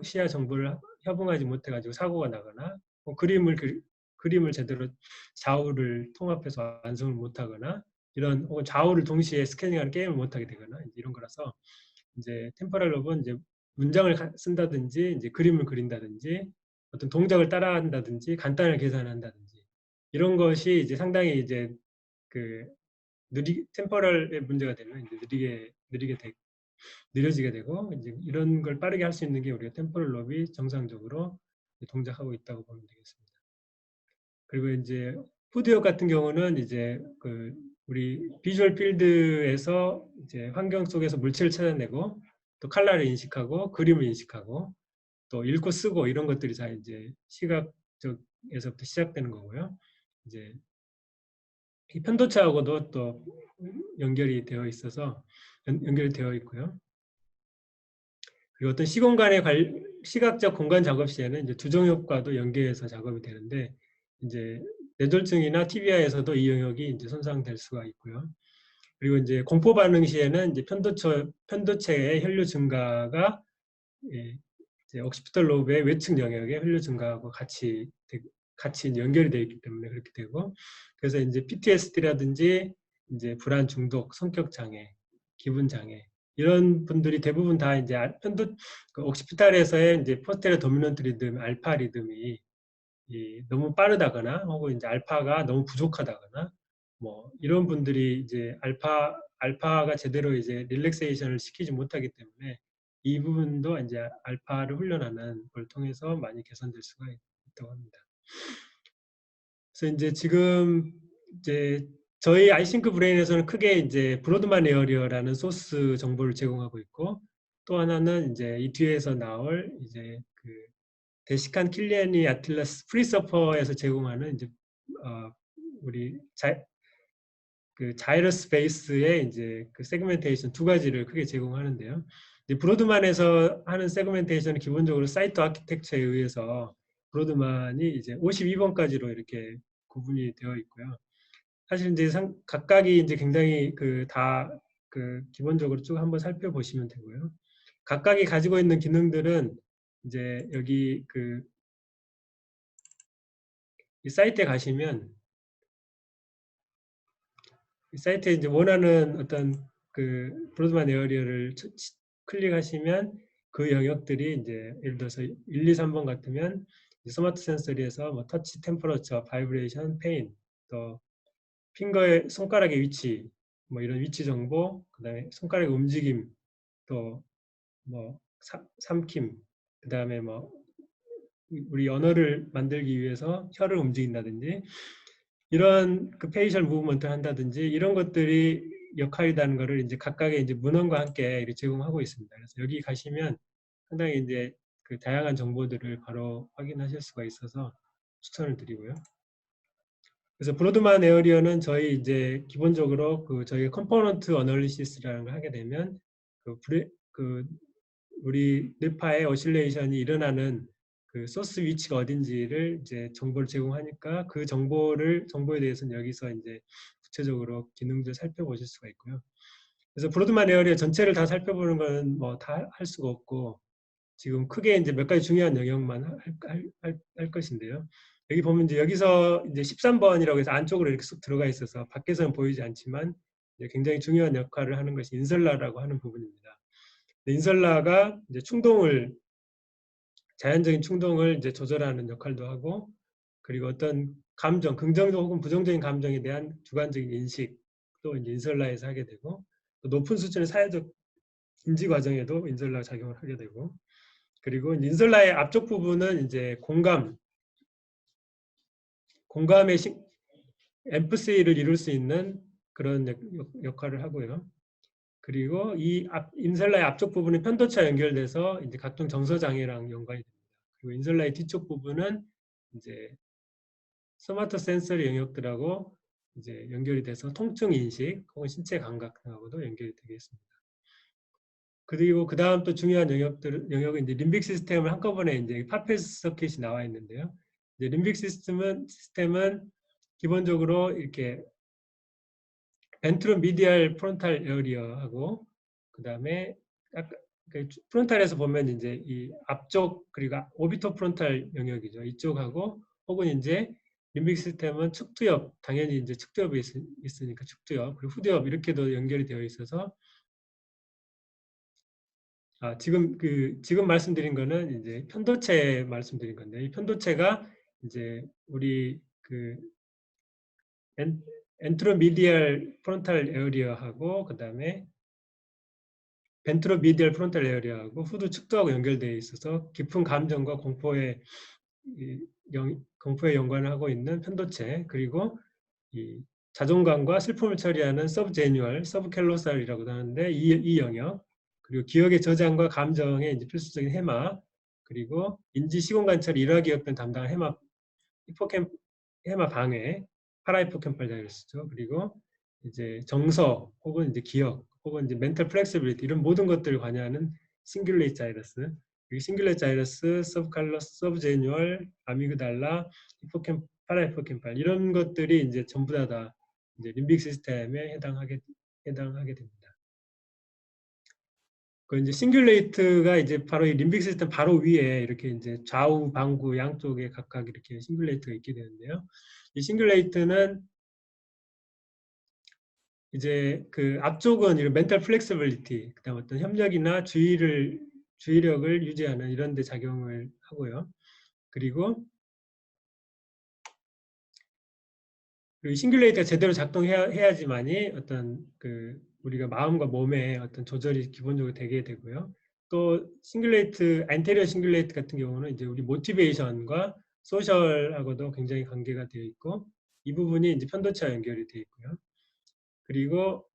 시야 정보를 협응하지 못해가지고 사고가 나거나, 그림을 제대로 좌우를 통합해서 완성을 못하거나, 혹은 좌우를 동시에 스캐닝하는 게임을 못하게 되거나 이런 거라서, 이제 템포럴 로브는 이제 문장을 쓴다든지 이제 그림을 그린다든지 어떤 동작을 따라한다든지 간단하게 계산한다든지 이런 것이 이제 상당히 이제 그 템포럴의 문제가 되면 이제 느려지게 되고, 이제 이런 걸 빠르게 할 수 있는 게 우리가 템포럴 롭이 정상적으로 동작하고 있다고 보면 되겠습니다. 그리고 이제 후드역 같은 경우는 이제 우리 비주얼 필드에서 이제 환경 속에서 물체를 찾아내고 또 컬러를 인식하고 그림을 인식하고 또 읽고 쓰고 이런 것들이 다 이제 시각적에서부터 시작되는 거고요. 이제 이 편도체하고도 또 연결이 되어 있고요. 그리고 어떤 시각적 공간 작업 시에는 이제 두정 효과도 연계해서 작업이 되는데, 이제 뇌졸중이나 TBI에서도 이 영역이 이제 손상될 수가 있고요. 그리고 이제 공포 반응 시에는 이제 편도체의 혈류 증가가 이제 옥시피털 로브의 외측 영역의 혈류 증가하고 같이 연결이 되어 있기 때문에 그렇게 되고, 그래서 이제 PTSD라든지 이제 불안 중독, 성격 장애, 기분 장애 이런 분들이 대부분 다 이제 옥시피탈에서의 이제 포스테리어 도미넌트 리듬, 알파 리듬이 너무 빠르다거나 혹은 이제 알파가 너무 부족하다거나 뭐 이런 분들이 이제 알파가 제대로 이제 릴렉세이션을 시키지 못하기 때문에 이 부분도 이제 알파를 훈련하는 걸 통해서 많이 개선될 수가 있다고 합니다. 그래서 이제 지금 이제 저희 아이싱크 브레인에서는 크게 이제 브로드만 에어리어라는 소스 정보를 제공하고 있고, 또 하나는 이제 이 뒤에서 나올 이제 데시칸 킬리안이 아틀라스 프리서퍼에서 제공하는 이제 우리 자이러스 베이스의 이제 세그멘테이션 두 가지를 크게 제공하는데요. 이제 브로드만에서 하는 세그멘테이션은 기본적으로 사이트 아키텍처에 의해서 브로드만이 이제 52번까지로 이렇게 구분이 되어 있고요. 사실 이제 각각이 이제 굉장히 기본적으로 쭉 한번 살펴보시면 되고요. 각각이 가지고 있는 기능들은 이제 여기 이 사이트에 가시면 이 사이트에 이제 원하는 어떤 브로드만 에어리어를 클릭하시면 그 영역들이 이제 예를 들어서 1, 2, 3번 같으면 스마트 센서리에서 뭐 터치, 템퍼러처, 바이브레이션, 페인, 또 손가락의 위치, 뭐 이런 위치 정보, 그다음에 손가락의 움직임, 또 뭐 삼킴, 그다음에 뭐 우리 언어를 만들기 위해서 혀를 움직인다든지 이런 페이셜 무브먼트를 한다든지 이런 것들이 역할이라는 것을 이제 각각의 이제 문헌과 함께 이렇게 제공하고 있습니다. 그래서 여기 가시면 상당히 이제 다양한 정보들을 바로 확인하실 수가 있어서 추천을 드리고요. 그래서 브로드만 에어리어는 저희 이제 기본적으로 저희 컴포넌트 어널리시스라는 걸 하게 되면 우리 뇌파의 오실레이션이 일어나는 소스 위치가 어딘지를 이제 정보를 제공하니까 그 정보에 대해서는 여기서 이제 구체적으로 기능들 살펴보실 수가 있고요. 그래서 브로드만 에어리어 전체를 다 살펴보는 건 뭐 다 할 수가 없고 지금 크게 이제 몇 가지 중요한 영역만 할 것인데요. 여기 보면 이제 여기서 이제 13번이라고 해서 안쪽으로 이렇게 쑥 들어가 있어서 밖에서는 보이지 않지만 굉장히 중요한 역할을 하는 것이 인설라라고 하는 부분입니다. 인설라가 이제 자연적인 충동을 이제 조절하는 역할도 하고, 그리고 어떤 감정, 긍정적 혹은 부정적인 감정에 대한 주관적인 인식도 이제 인설라에서 하게 되고, 또 높은 수준의 사회적 인지 과정에도 인설라가 작용을 하게 되고, 그리고 인설라의 앞쪽 부분은 이제 공감의 엠프시를 이룰 수 있는 그런 역할을 하고요. 그리고 이 인설라의 앞쪽 부분은 편도체와 연결돼서 이제 각종 정서 장애랑 연관이 됩니다. 그리고 인설라의 뒤쪽 부분은 이제 스마트 센서리 영역들하고 이제 연결이 돼서 통증 인식 혹은 신체 감각 등하고도 연결이 되겠습니다. 그리고 그 다음 또 중요한 영역은 이제 림빅 시스템을 한꺼번에 이제 파페스 서킷이 나와 있는데요. 이제 림빅 시스템은 기본적으로 이렇게 벤트로 미디얼 프론탈 에어리어하고 그 다음에 프론탈에서 보면 이제 이 앞쪽 그리고 오비토 프론탈 영역이죠. 이쪽하고 혹은 이제 림빅 시스템은 측두엽 당연히 이제 측두엽이 있으니까 측두엽 그리고 후두엽 이렇게도 연결이 되어 있어서 지금 말씀드린 거는 이제 편도체 말씀드린 건데 이 편도체가 이제 우리 그 엔트로미디얼 프론탈 에어리어하고 그 다음에 벤트로미디얼 프론탈 에어리어하고 후두 측두하고 연결되어 있어서 깊은 감정과 공포에 연관을 하고 있는 편도체 그리고 이 자존감과 슬픔을 처리하는 서브제뉴얼, 서브켈로살이라고도 하는데 이 영역 그리고 기억의 저장과 감정의 이제 필수적인 해마 그리고 인지 시공 관찰 일화 기억등 담당한 해마 방해 파라히포캠팔 자이러스죠. 그리고 이제 정서 혹은 이제 기억 혹은 이제 멘탈 플렉시빌리티 이런 모든 것들을 관여하는 싱귤레이트 자이러스 싱귤레이트 자이러스, 서브칼러스, 서브제뉴얼, 아미그달라, 파라히포캠팔 이런 것들이 이제 전부 다 이제 림빅 시스템에 해당하게 됩니다. 그 이제 싱귤레이트가 이제 바로 이 림빅 시스템 바로 위에 이렇게 이제 좌우 방구 양쪽에 각각 이렇게 싱귤레이트가 있게 되는데요. 이 싱귤레이트는 이제 그 앞쪽은 이런 멘탈 플렉시빌리티, 그다음 어떤 협력이나 주의력을 유지하는 이런 데 작용을 하고요. 그리고 이 싱귤레이터가 제대로 작동해야지만이 어떤 그 우리가 마음과 몸의 어떤 조절이 기본적으로 되게 되고요. 또 안테리어 싱귤레이트 같은 경우는 이제 우리 모티베이션과 소셜하고도 굉장히 관계가 되어 있고 이 부분이 이제 편도체와 연결이 되어 있고요. 그리고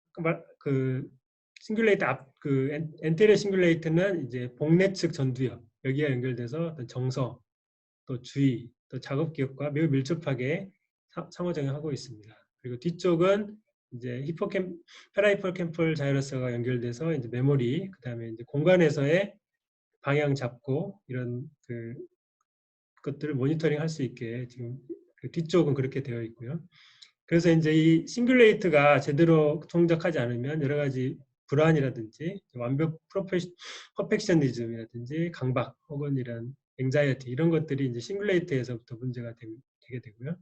엔테리어 싱귤레이트는 이제 복내 측 전두엽 여기가 연결돼서 어떤 정서, 또 주의, 또 작업 기억과 매우 밀접하게 상호작용하고 있습니다. 그리고 뒤쪽은 이제 페라히포캠펄 자이러스가 연결돼서 이제 메모리, 그다음에 이제 공간에서의 방향 잡고 이런 그 것들을 모니터링 할 수 있게 지금 그 뒤쪽은 그렇게 되어 있고요. 그래서 이제 이 싱귤레이트가 제대로 동작하지 않으면 여러 가지 불안이라든지 완벽 퍼펙셔니즘이라든지 강박 혹은 이런 앵자이어티 이런 것들이 이제 싱귤레이트에서부터 문제가 되게 되고요.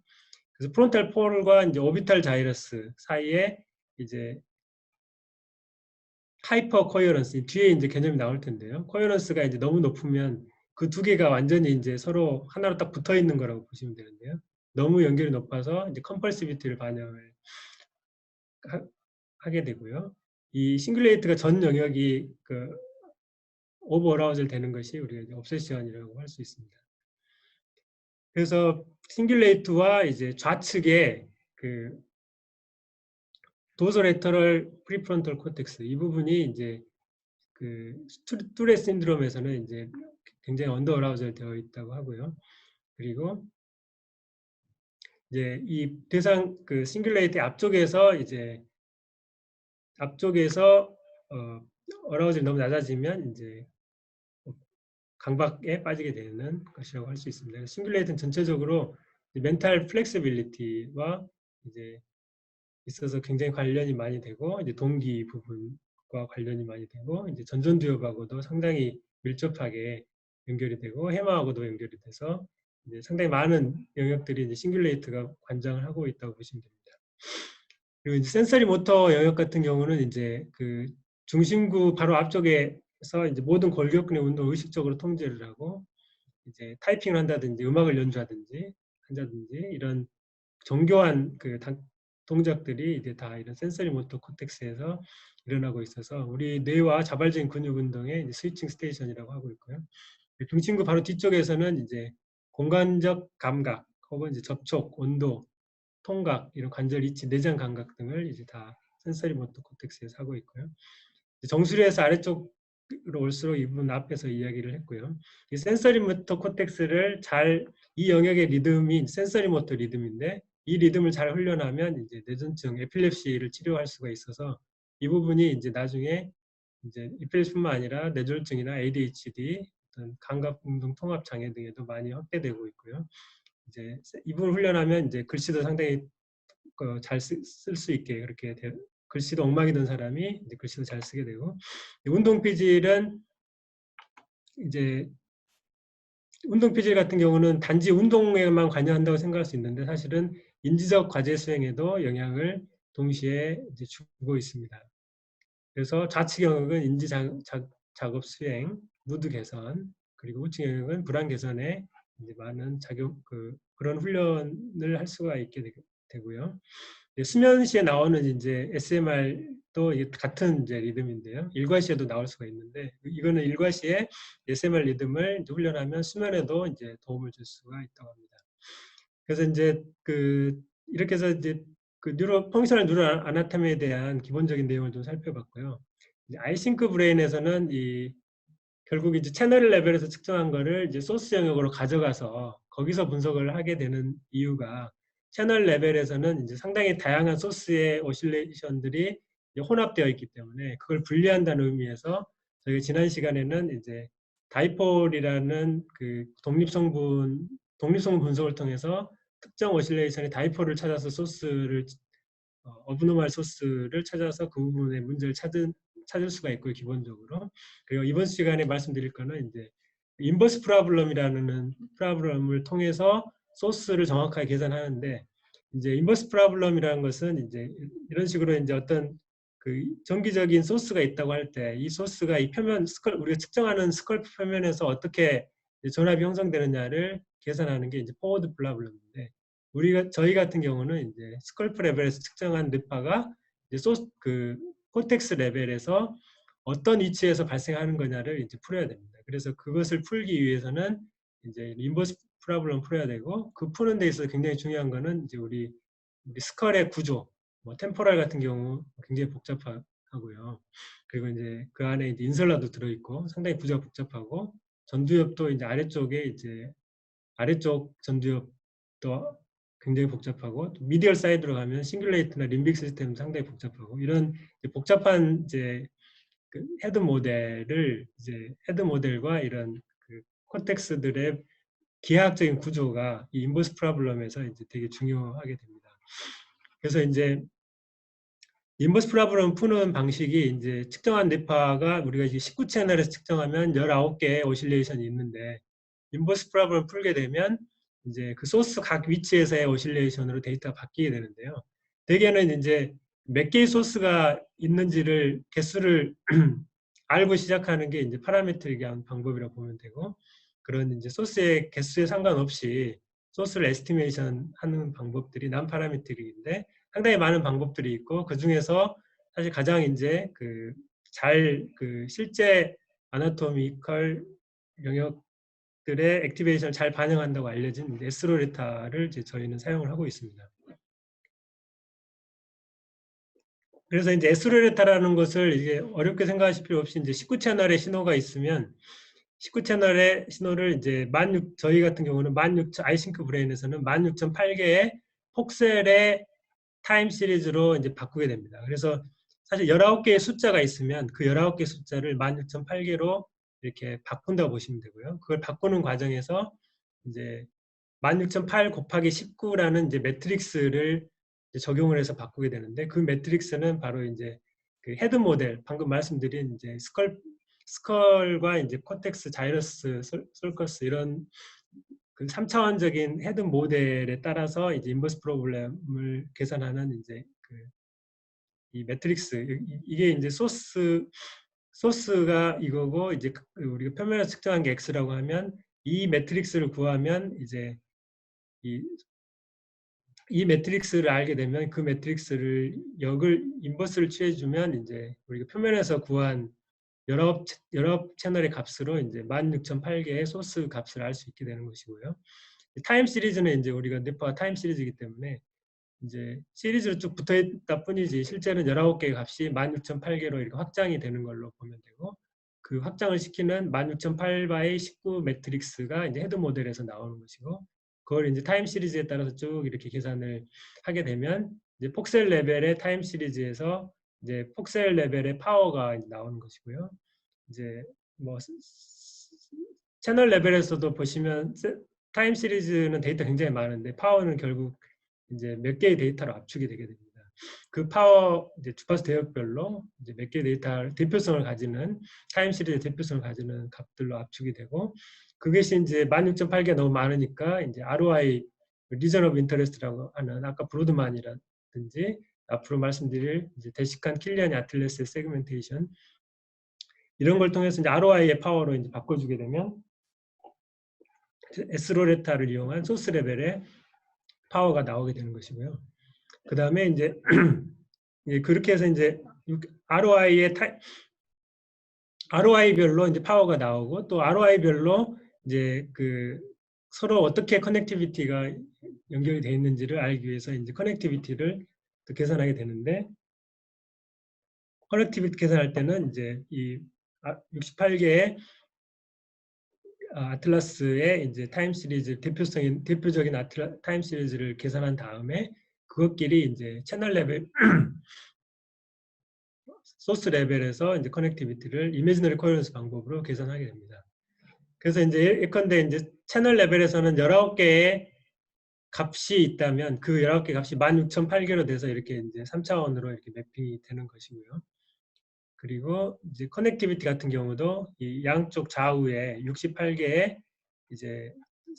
그래서 프론탈 폴과 이제 오비탈 자이러스 사이에 이제 하이퍼 코어런스 뒤에 이제 개념이 나올 텐데요. 코어런스가 이제 너무 높으면 그 두 개가 완전히 이제 서로 하나로 딱 붙어 있는 거라고 보시면 되는데요. 너무 연결이 높아서 이제 컴펄시비티를 반영을 하게 되고요. 이 싱글레이트가 전 영역이 그 오버 어라우젤 되는 것이 우리가 옵세션이라고 할 수 있습니다. 그래서 싱글레이트와 이제 좌측에 그 도소레터럴 프리프론탈 코텍스 이 부분이 이제 그 뚜레 신드롬에서는 이제 굉장히 언더 어라우젤 되어 있다고 하고요. 그리고 이제 이 대상 그 싱글레이트 앞쪽에서 어라우젤이 너무 낮아지면 이제 강박에 빠지게 되는 것이라고 할 수 있습니다. 싱글레이트는 전체적으로 멘탈 플렉시빌리티와 이제 있어서 굉장히 관련이 많이 되고 이제 동기 부분과 관련이 많이 되고 이제 전전두엽하고도 상당히 밀접하게 연결이 되고 해마하고도 연결이 돼서 이제 상당히 많은 영역들이 이제 싱글레이트가 관장을 하고 있다고 보시면 됩니다. 그리고 이제 센서리 모터 영역 같은 경우는 이제 그 중심구 바로 앞쪽에서 이제 모든 골격근의 운동을 의식적으로 통제를 하고 이제 타이핑을 한다든지 음악을 연주하든지 한다든지 이런 정교한 그 동작들이 이제 다 이런 센서리 모터 코텍스에서 일어나고 있어서 우리 뇌와 자발적인 근육 운동의 이제 스위칭 스테이션이라고 하고 있고요. 중심구 바로 뒤쪽에서는 이제 공간적 감각 혹은 이제 접촉, 온도, 통각, 이런 관절 위치, 내장 감각 등을 이제 다 센서리 모터 코텍스에서 하고 있고요. 정수리에서 아래쪽으로 올수록 이 부분 앞에서 이야기를 했고요. 이 센서리 모터 코텍스를 이 영역의 리듬이 센서리 모터 리듬인데 이 리듬을 잘 훈련하면 이제 뇌전증, 에필lep시를 치료할 수가 있어서 이 부분이 이제 나중에 이제 에필lep시뿐만 아니라 뇌졸중이나 ADHD, 어떤 감각 운동 통합 장애 등에도 많이 확대되고 있고요. 이제 이 부분을 훈련하면 이제 글씨도 상당히 잘 쓸 수 있게 그렇게 글씨도 엉망이던 사람이 이제 글씨도 잘 쓰게 되고, 운동 피질은 이제 운동 피질 같은 경우는 단지 운동에만 관여한다고 생각할 수 있는데 사실은 인지적 과제 수행에도 영향을 동시에 이제 주고 있습니다. 그래서 좌측 영역은 인지 작업 수행, 무드 개선, 그리고 우측 영역은 불안 개선에 이제 많은 그런 훈련을 할 수가 있게 되고요. 수면 시에 나오는 이제 SMR도 같은 이제 리듬인데요. 일과시에도 나올 수가 있는데 이거는 일과시에 SMR 리듬을 이제 훈련하면 수면에도 이제 도움을 줄 수가 있다고 합니다. 그래서 이제 이렇게 해서 이제 펑셔널 뉴럴 아나토미에 대한 기본적인 내용을 좀 살펴봤고요. 아이싱크 브레인에서는 결국 이제 채널 레벨에서 측정한 거를 이제 소스 영역으로 가져가서 거기서 분석을 하게 되는 이유가 채널 레벨에서는 이제 상당히 다양한 소스의 오실레이션들이 혼합되어 있기 때문에 그걸 분리한다는 의미에서 저희가 지난 시간에는 이제 다이폴이라는 그 독립성분 분석을 통해서 특정 오실레이션의 다이폴을 찾아서 어브노말 소스를 찾아서 그 부분의 문제를 찾을 수가 있고요, 기본적으로. 그리고 이번 시간에 말씀드릴 거는 이제 인버스 프로블럼이라는 프로블럼을 통해서 소스를 정확하게 계산하는데, 이제 인버스 프로블럼이라는 것은 이제 이런 식으로 이제 어떤 그 정기적인 소스가 있다고 할 때 이 소스가 이 표면 우리가 측정하는 스컬프 표면에서 어떻게 전압이 형성되느냐를 계산하는 게 이제 포워드 프로블럼인데, 저희 같은 경우는 이제 스컬프 레벨에서 측정한 뇌파가 이제 코텍스 레벨에서 어떤 위치에서 발생하는 거냐를 이제 풀어야 됩니다. 그래서 그것을 풀기 위해서는 이제 인버스 프로블럼 풀어야 되고, 그 푸는 데 있어서 굉장히 중요한 거는 이제 우리 스컬의 구조, 뭐 템포럴 같은 경우 굉장히 복잡하고요. 그리고 이제 그 안에 이제 인설라도 들어있고 상당히 구조가 복잡하고, 전두엽도 이제 아래쪽 전두엽도 굉장히 복잡하고, 미디얼 사이드로 가면 싱글레이트나 림빅 시스템도 상당히 복잡하고, 이런 복잡한 이제 헤드 모델과 이런 코텍스들의 기하학적인 구조가 이 인버스 프로블럼에서 이제 되게 중요하게 됩니다. 그래서 이제 인버스 프로블럼 푸는 방식이 이제 측정한 뇌파가 우리가 이제 19채널에서 측정하면 19개의 오실레이션이 있는데, 인버스 프로블럼 풀게 되면 이제 그 소스 각 위치에서의 오실레이션으로 데이터가 바뀌게 되는데요. 대개는 이제 몇 개의 소스가 있는지를 개수를 알고 시작하는 게 이제 파라메트릭한 방법이라고 보면 되고, 그런 이제 소스의 개수에 상관없이 소스를 에스티메이션 하는 방법들이 난 파라메트릭인데 상당히 많은 방법들이 있고, 그 중에서 사실 가장 이제 실제 아나토미컬 영역들의 액티베이션을 잘 반영한다고 알려진 에스로레타를 저희는 사용을 하고 있습니다. 그래서 이제 에스로레타라는 것을 이제 어렵게 생각하실 필요 없이 이제 19채널의 신호가 있으면 19채널의 신호를 이제 저희 같은 경우는 아이싱크 브레인에서는 16,008개의 폭셀의 타임 시리즈로 이제 바꾸게 됩니다. 그래서 사실 19개의 숫자가 있으면 그 19개 숫자를 16,008개로 이렇게 바꾼다고 보시면 되고요. 그걸 바꾸는 과정에서 이제 16,008 곱하기 19라는 이제 매트릭스를 이제 적용을 해서 바꾸게 되는데, 그 매트릭스는 바로 이제 그 헤드 모델, 방금 말씀드린 이제 스컬과 이제 코텍스, 자이러스, 솔커스 이런 그 3차원적인 헤드 모델에 따라서 이제 인버스 프로블럼을 계산하는 이제 이 매트릭스 이게 이제 소스가 이거고 이제 우리가 표면에서 측정한 게 x라고 하면 이 매트릭스를 구하면 이제 이 매트릭스를 알게 되면 그 매트릭스를 역을 인버스를 취해주면 이제 우리가 표면에서 구한 여러 채널의 값으로 이제 16,008개의 소스 값을 알 수 있게 되는 것이고요. 타임 시리즈는 이제 우리가 네파가 타임 시리즈이기 때문에 이제 시리즈로 쭉 붙어 있다 뿐이지 실제는 19개의 값이 16,008개로 이렇게 확장이 되는 걸로 보면 되고 그 확장을 시키는 16,008바의 19 매트릭스가 이제 헤드 모델에서 나오는 것이고 그걸 이제 타임 시리즈에 따라서 쭉 이렇게 계산을 하게 되면 이제 폭셀 레벨의 타임 시리즈에서 이제 폭셀 레벨의 파워가 이제 나오는 것이고요. 이제 뭐 채널 레벨에서도 보시면 타임 시리즈는 데이터 굉장히 많은데 파워는 결국 이제 몇 개의 데이터로 압축이 되게 됩니다. 그 파워 이제 주파수 대역별로 이제 몇 개의 데이터 대표성을 가지는 타임 시리즈 대표성을 가지는 값들로 압축이 되고 그것이 이제 16,008개 너무 많으니까 이제 ROI 리전 오브 인터레스트라고 하는 아까 브로드만이라든지 앞으로 말씀드릴 이제 데시칸 킬리안 아틀레스의 세그멘테이션 이런 걸 통해서 이제 ROI의 파워로 이제 바꿔주게 되면 S로레타를 이용한 소스 레벨의 파워가 나오게 되는 것이고요. 그 다음에 이제 그렇게 해서 이제 ROI별로 이제 파워가 나오고 또 ROI별로 이제 그 서로 어떻게 커넥티비티가 연결이 되어 있는지를 알기 위해서 이제 커넥티비티를 또 계산하게 되는데 커넥티비티 계산할 때는 이제 이 68개의 아틀라스의 이제 타임 시리즈 대표적인 타임 시리즈를 계산한 다음에 그것끼리 이제 채널 레벨 소스 레벨에서 이제 커넥티비티를 이미지너리 코어런스 방법으로 계산하게 됩니다. 그래서 이제 예컨대 이제 채널 레벨에서는 19개의 값이 있다면 그 19개 값이 16,008개로 돼서 이렇게 이제 3차원으로 이렇게 매핑이 되는 것이고요. 그리고 이제 커넥티비티 같은 경우도 이 양쪽 좌우에 68개의 이제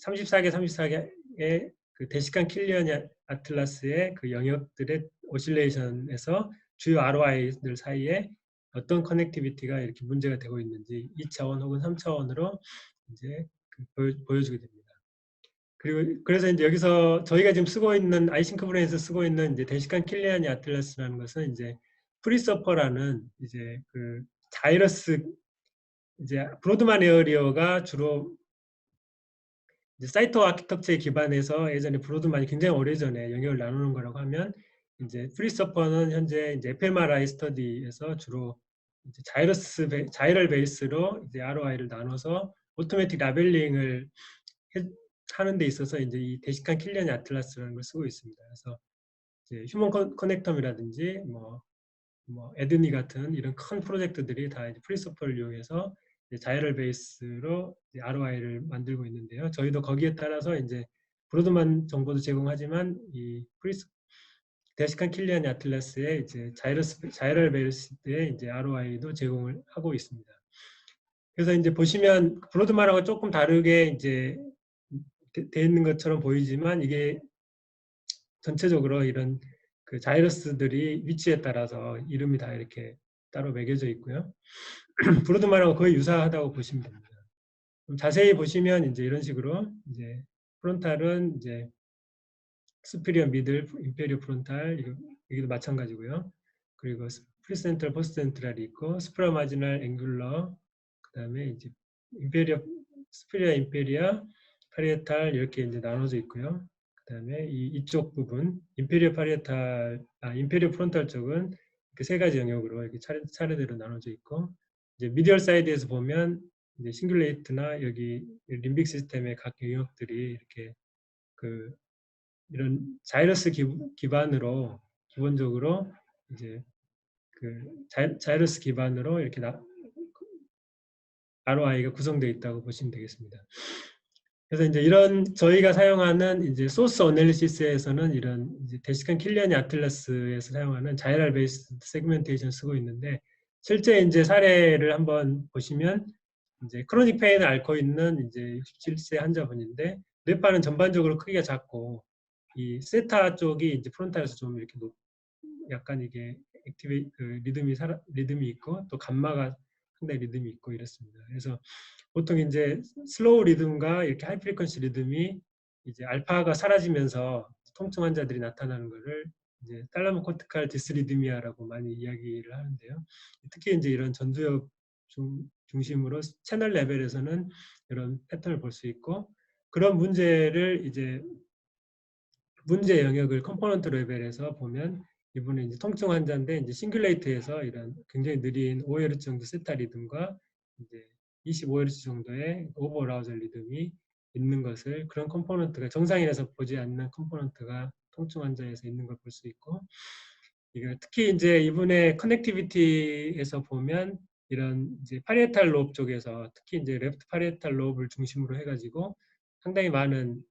34개의 그 데시칸 킬리언 아틀라스의 그 영역들의 오실레이션에서 주요 ROI들 사이에 어떤 커넥티비티가 이렇게 문제가 되고 있는지 2차원 혹은 3차원으로 이제 보여주게 됩니다. 그리고 그래서 이제 여기서 저희가 지금 쓰고 있는 아이싱크 브레인에서 쓰고 있는 이제 데시칸 킬리안 아틀라스라는 것은 이제 프리서퍼라는 이제 그 자이러스 이제 브로드만 에어리어가 주로 이제 사이트 아키텍처에 기반해서 예전에 브로드만이 굉장히 오래전에 영역을 나누는 거라고 하면 이제 프리서퍼는 현재 이제 fMRI 스터디에서 주로 이제 자이럴 베이스로 이제 ROI를 나눠서 오토매틱 라벨링을 하는 데 있어서 이제 이 데시칸 킬리안 아틀라스라는 걸 쓰고 있습니다. 그래서 이제 휴먼 커넥텀이라든지 뭐 에드니 같은 이런 큰 프로젝트들이 다 이제 프리서퍼를 이용해서 자이럴 베이스로 ROI를 만들고 있는데요. 저희도 거기에 따라서 이제 브로드만 정보도 제공하지만 이 데시칸 킬리안 아틀라스의 이제 자이럴 베이스의 이제 ROI도 제공을 하고 있습니다. 그래서 이제 보시면 브로드만하고 조금 다르게 이제 돼 있는 것처럼 보이지만 이게 전체적으로 이런 그 자이러스들이 위치에 따라서 이름이 다 이렇게 따로 매겨져 있고요. 브로드만하고 거의 유사하다고 보시면 됩니다. 자세히 보시면 이제 이런 식으로 이제 프론탈은 이제 스피리어 미들, 인페리어 프론탈 여기도 마찬가지고요. 그리고 프리센트럴, 포스트센트럴이 있고 스프라 마지널, 앵귤러 그다음에 이제 스피리어, 인페리어, 파리에탈 이렇게 이제 나눠져 있고요. 그다음에 이쪽 부분 인페리어 프론탈 쪽은 그 세 가지 영역으로 이렇게 차례대로 나눠져 있고 이제 미디얼 사이드에서 보면 이제 싱귤레이트나 여기 림빅 시스템의 각 영역들이 이렇게 그 이런 자이러스 기반으로 기본적으로 이제 그 자이러스 기반으로 이렇게 ROI가 구성되어 있다고 보시면 되겠습니다. 그래서 이제 이런 저희가 사용하는 이제 소스 어널리시스에서는 이런 이제 데시칸 킬리안 아틀라스에서 사용하는 자이럴 베이스 세그멘테이션 쓰고 있는데 실제 이제 사례를 한번 보시면 이제 크로닉 페인을 앓고 있는 이제 67세 환자분인데 뇌파는 전반적으로 크기가 작고 이 세타 쪽이 이제 프론탈에서 좀 이렇게 약간 이게 리듬이 있고 또 감마가 상당히 리듬이 있고 이렇습니다. 그래서 보통 이제 슬로우 리듬과 이렇게 하이 프리퀀시 리듬이 이제 알파가 사라지면서 통증 환자들이 나타나는 것을 이제 탈라모 코티칼 디스리드미아라고 많이 이야기를 하는데요. 특히 이제 이런 전두엽 중심으로 채널 레벨에서는 이런 패턴을 볼 수 있고, 그런 문제를 이제 문제 영역을 컴포넌트 레벨에서 보면 이분은 이제 통증 환자인데 이제 싱글레이트에서 이런 굉장히 느린 5Hz 정도 세타 리듬과 이제 25Hz 정도의 오버 어라우절 리듬이 있는 것을, 그런 컴포넌트가 정상인에서 보지 않는 컴포넌트가 통증 환자에서 있는 걸 볼 수 있고, 이게 특히 이제 이분의 커넥티비티에서 보면 이런 이제 파리에탈 로브 쪽에서 특히 이제 레프트 파리에탈 로브를 중심으로 해가지고 상당히 많은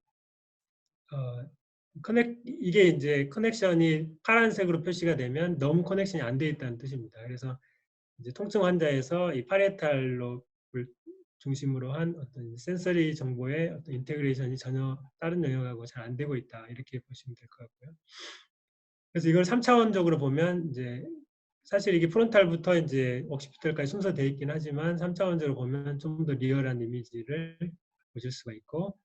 이게 이제 커넥션이 파란색으로 표시가 되면 너무 커넥션이 안 돼 있다는 뜻입니다. 그래서 이제 통증 환자에서 이 파리에탈 롭을 중심으로 한 어떤 센서리 정보의 어떤 인테그레이션이 전혀 다른 영역하고 잘 안 되고 있다, 이렇게 보시면 될 것 같고요. 그래서 이걸 3차원적으로 보면 이제 사실 이게 프론탈부터 이제 옥시피털까지 순서되어 있긴 하지만 3차원적으로 보면 좀 더 리얼한 이미지를 보실 수가 있고,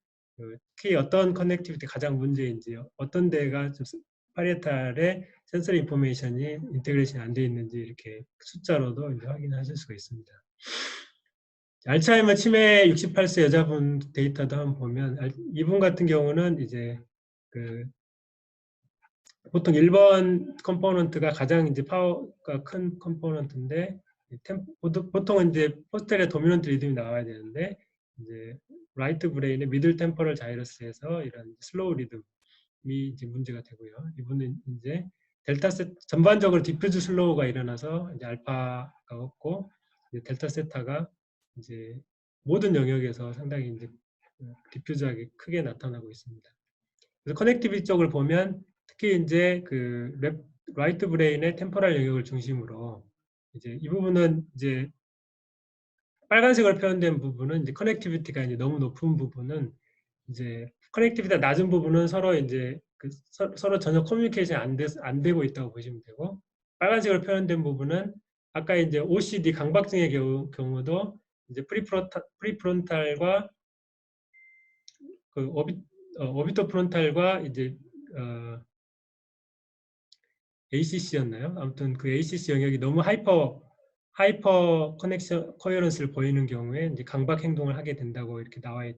특히 어떤 커넥티비티 가장 문제인지, 어떤 데가 좀 파리에탈의 센서리 인포메이션이 인테그레이션이 안 되어 있는지 이렇게 숫자로도 이제 확인하실 수가 있습니다. 알츠하이머 치매 68세 여자분 데이터도 한번 보면 이분 같은 경우는 이제 보통 1번 컴포넌트가 가장 이제 파워가 큰 컴포넌트인데, 보통은 이제 포스텔의 도미넌트 리듬이 나와야 되는데 이제 라이트 브레인의 미들 템포럴 자이러스에서 이런 슬로우 리듬이 이제 문제가 되고요. 이분은 이제 델타 세타, 전반적으로 디퓨즈 슬로우가 일어나서 이제 알파가 없고 이제 델타 세타가 이제 모든 영역에서 상당히 이제 디퓨즈하게 크게 나타나고 있습니다. 그래서 커넥티비티 쪽을 보면 특히 이제 라이트 브레인의 템포럴 영역을 중심으로 이제 이 부분은 이제 빨간색으로 표현된 부분은 이제 커넥티비티가 이제 너무 높은 부분은 이제 커넥티비티가 낮은 부분은 서로 이제 서로 전혀 커뮤니케이션이 안 되고 있다고 보시면 되고, 빨간색으로 표현된 부분은 아까 이제 OCD 강박증의 경우도 이제 프리프론탈과 오비토 프론탈과 이제 ACC였나요? 아무튼 그 ACC 영역이 너무 하이퍼 커넥션 코헤런스를 보이는 경우에 이제 강박 행동을 하게 된다고 이렇게 나와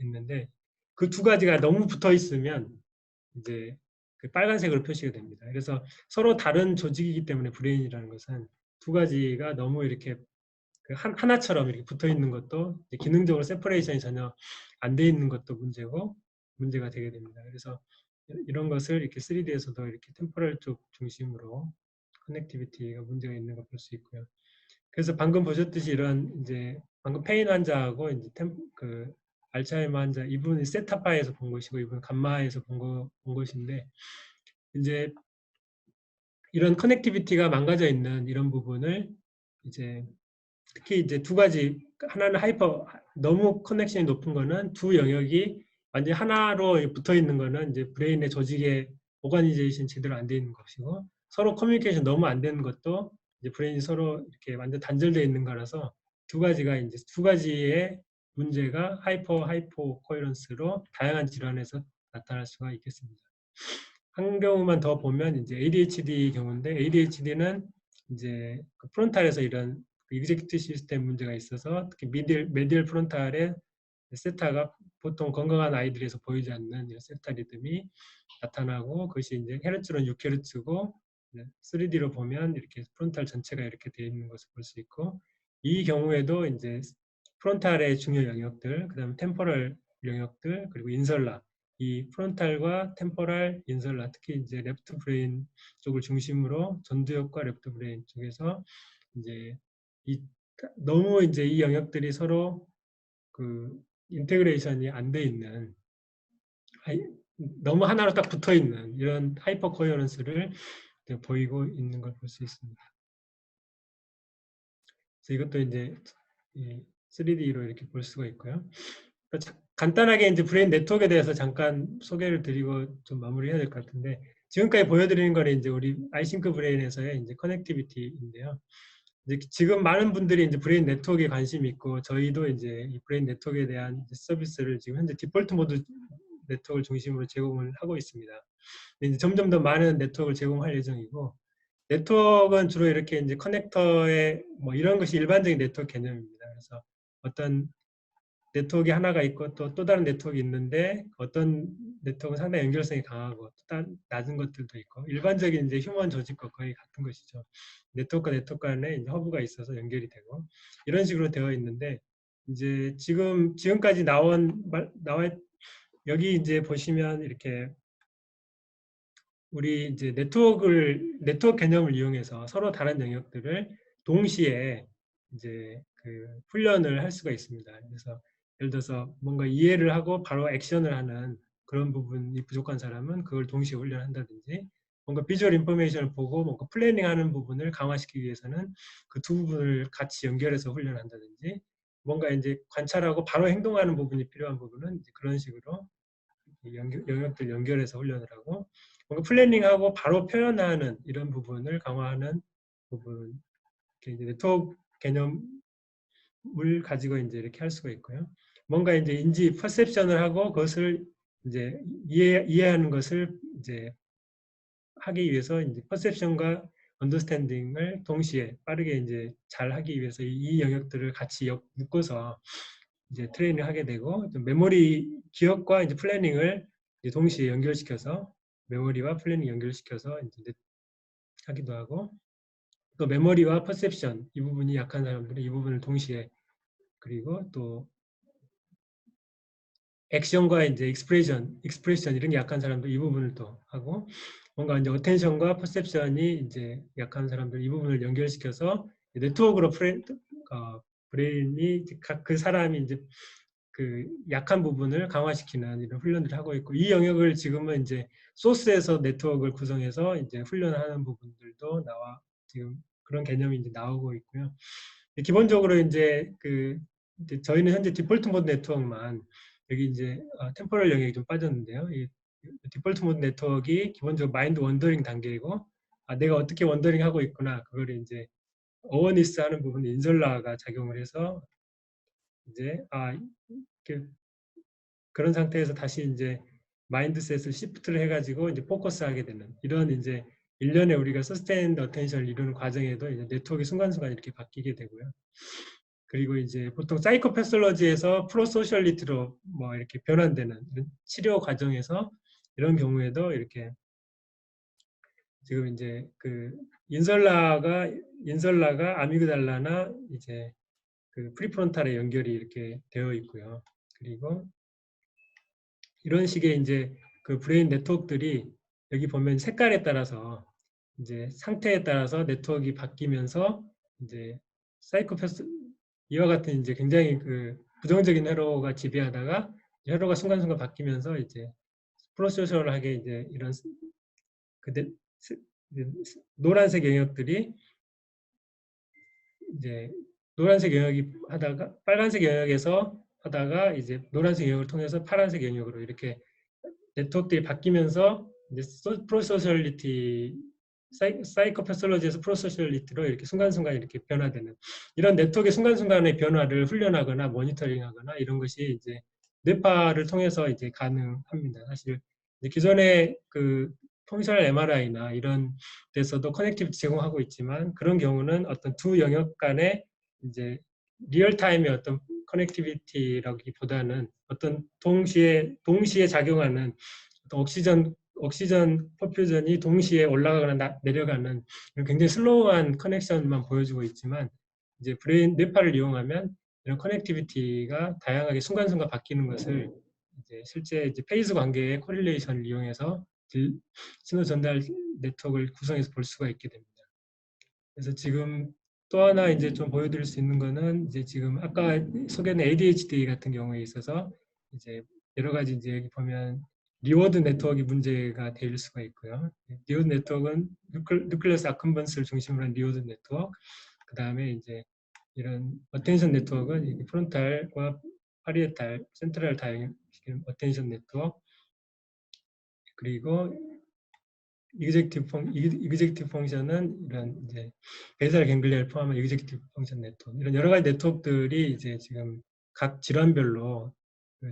있는데, 그 두 가지가 너무 붙어 있으면 이제 그 빨간색으로 표시가 됩니다. 그래서 서로 다른 조직이기 때문에 브레인이라는 것은 두 가지가 너무 이렇게 하나처럼 이렇게 붙어 있는 것도 기능적으로 세퍼레이션이 전혀 안 돼 있는 것도 문제가 되게 됩니다. 그래서 이런 것을 이렇게 3D에서도 이렇게 템포럴 쪽 중심으로 커넥티비티가 문제가 있는 걸 볼 수 있고요. 그래서 방금 보셨듯이 이런 이제 방금 페인 환자하고 이제 알츠하이머 환자, 이분이 세타파에서 본 것이고 이분은 감마에서 본 것인데, 이제 이런 커넥티비티가 망가져 있는 이런 부분을 이제 특히 이제 두 가지, 하나는 너무 커넥션이 높은 거는 두 영역이 완전히 하나로 붙어 있는 거는 이제 브레인의 조직의 오가니제이션 제대로 안 돼 있는 것이고, 서로 커뮤니케이션 너무 안 되는 것도 이제 브레인이 서로 이렇게 완전 단절되어 있는 거라서 두 가지의 문제가 하이포 코헤런스로 다양한 질환에서 나타날 수가 있겠습니다. 한 경우만 더 보면 이제 ADHD 경우인데, ADHD는 이제 프론탈에서 이런 executive 시스템 문제가 있어서 특히 메디얼 프론탈의 세타가 보통 건강한 아이들에서 보이지 않는 이런 세타 리듬이 나타나고, 그것이 이제 헤르츠로는 6헤르츠고 3D로 보면 이렇게 프론탈 전체가 이렇게 되어 있는 것을 볼 수 있고, 이 경우에도 이제 프론탈의 중요 영역들, 그다음에 템포럴 영역들, 그리고 인설라, 이 프론탈과 템포럴, 인설라, 특히 이제 레프트 브레인 쪽을 중심으로 전두엽과 레프트 브레인 쪽에서 이제 너무 이제 이 영역들이 서로 인테그레이션이 안 돼 있는, 너무 하나로 딱 붙어 있는 이런 하이퍼 코헤런스를 보이고 있는 걸 볼 수 있습니다. 그래서 이것도 이제 3D로 이렇게 볼 수가 있고요. 간단하게 이제 브레인 네트워크에 대해서 잠깐 소개를 드리고 좀 마무리해야 될 것 같은데, 지금까지 보여드리는 거는 이제 우리 아이싱크 브레인에서의 이제 커넥티비티인데요. 이제 지금 많은 분들이 이제 브레인 네트워크에 관심이 있고 저희도 이제 이 브레인 네트워크에 대한 서비스를 지금 현재 디폴트 모드 네트워크를 중심으로 제공을 하고 있습니다. 이제 점점 더 많은 네트워크를 제공할 예정이고 네트워크는 주로 이렇게 이제 커넥터에 뭐 이런 것이 일반적인 네트워크 개념입니다. 그래서 어떤 네트워크 하나가 있고 또 다른 네트워크 있는데 어떤 네트워크는 상당히 연결성이 강하고 또 낮은 것들도 있고 일반적인 이제 휴먼 조직과 거의 같은 것이죠. 네트워크와 네트워크 간에 이제 허브가 있어서 연결이 되고 이런 식으로 되어 있는데 이제 지금까지 나와 여기 이제 보시면 이렇게 우리 이제 네트워크 개념을 이용해서 서로 다른 영역들을 동시에 이제 그 훈련을 할 수가 있습니다. 그래서 예를 들어서 뭔가 이해를 하고 바로 액션을 하는 그런 부분이 부족한 사람은 그걸 동시에 훈련한다든지 뭔가 비주얼 인포메이션을 보고 뭔가 플래닝하는 부분을 강화시키기 위해서는 그 두 부분을 같이 연결해서 훈련한다든지 뭔가 이제 관찰하고 바로 행동하는 부분이 필요한 부분은 이제 그런 식으로 영역들 연결해서 훈련을 하고 뭔가 플래닝하고 바로 표현하는 이런 부분을 강화하는 부분 이제 네트워크 개념을 가지고 이제 이렇게 할 수가 있고요. 뭔가 이제 인지 퍼셉션을 하고 그것을 이제 이해하는 것을 이제 하기 위해서 이제 퍼셉션과 언더스탠딩을 동시에 빠르게 이제 잘 하기 위해서 이 영역들을 같이 묶어서 이제 트레이닝을 하게 되고 메모리 기억과 이제 플래닝을 이제 동시에 연결시켜서 메모리와 플래닝 연결시켜서 이제 하기도 하고 또 메모리와 퍼셉션 이 부분이 약한 사람들은 이 부분을 동시에 그리고 또 액션과 이제 익스프레션 이런 게 약한 사람들 이 부분을 또 하고 뭔가 이제 어텐션과 퍼셉션이 이제 약한 사람들 이 부분을 연결시켜서 네트워크로 브레인이 각 그 사람이 이제 그 약한 부분을 강화시키는 이런 훈련을 하고 있고 이 영역을 지금은 이제 소스에서 네트워크를 구성해서 이제 훈련하는 부분들도 지금 그런 개념이 이제 나오고 있고요. 기본적으로 이제 이제 저희는 현재 디폴트 모드 네트워크만 여기 이제 템포럴 영역이 좀 빠졌는데요. 이 디폴트 모드 네트워크가 기본적으로 마인드 원더링 단계이고 내가 어떻게 원더링 하고 있구나 그걸 이제 어워니스 하는 부분에 인설라가 작용을 해서 이제 그런 상태에서 다시 이제 마인드셋을 시프트를 해가지고 이제 포커스하게 되는 이런 이제 일련의 우리가 서스테인드 어텐션을 이루는 과정에도 이제 네트워크가 순간순간 이렇게 바뀌게 되고요. 그리고 이제 보통 사이코패솔로지에서 프로소셜리티로 뭐 이렇게 변환되는 치료 과정에서 이런 경우에도 이렇게 지금 이제 인설라가 아미그달라나 이제 프리프론탈에 연결이 이렇게 되어 있고요. 그리고 이런 식의 이제 브레인 네트워크들이 여기 보면 색깔에 따라서 이제 상태에 따라서 네트워크가 바뀌면서 이제 사이코패스 이와 같은 이제 굉장히 부정적인 회로가 지배하다가 회로가 순간순간 바뀌면서 이제 프로소셜하게 이제 이런 네, 노란색 영역들이 이제 노란색 영역이 하다가 빨간색 영역에서 하다가 이제 노란색 영역을 통해서 파란색 영역으로 이렇게 네트워크들이 바뀌면서 이제 프로소셜리티 사이코패솔로지에서 프로소셜리티로 이렇게 순간순간 이렇게 변화되는 이런 네트워크의 순간순간의 변화를 훈련하거나 모니터링하거나 이런 것이 이제 뇌파를 통해서 이제 가능합니다. 사실 기존의 펑셔널 MRI나 이런 데서도 커넥티비티 제공하고 있지만 그런 경우는 어떤 두 영역 간의 이제 리얼타임의 어떤 커넥티비티라기보다는 어떤 동시에 작용하는 옥시전 퍼퓨전이 동시에 올라가거나 내려가는 굉장히 슬로우한 커넥션만 보여주고 있지만 이제 브레인 뇌파를 이용하면 이런 커넥티비티가 다양하게 순간순간 바뀌는 것을 이제 실제 이제 페이즈 관계의 코릴레이션을 이용해서 신호 전달 네트워크를 구성해서 볼 수가 있게 됩니다. 그래서 지금 또 하나 이제 좀 보여드릴 수 있는 거는 이제 지금 아까 소개한 ADHD 같은 경우에 있어서 이제 여러 가지 이제 여기 보면 리워드 네트워크 문제가 될 수가 있고요. 리워드 네트워크는 뉴클레스 아컴번스를 중심으로 한 리워드 네트워크, 그 다음에 이제 이런 어텐션 네트워크는 프론탈과 파리에탈, 센트럴 다이시키는 어텐션 네트워크, 그리고 executive 펑션은 이런 이제 베이설 갱글리아를 포함한 executive 펑션 네트워크, 이런 여러 가지 네트워크들이 이제 지금 각 질환별로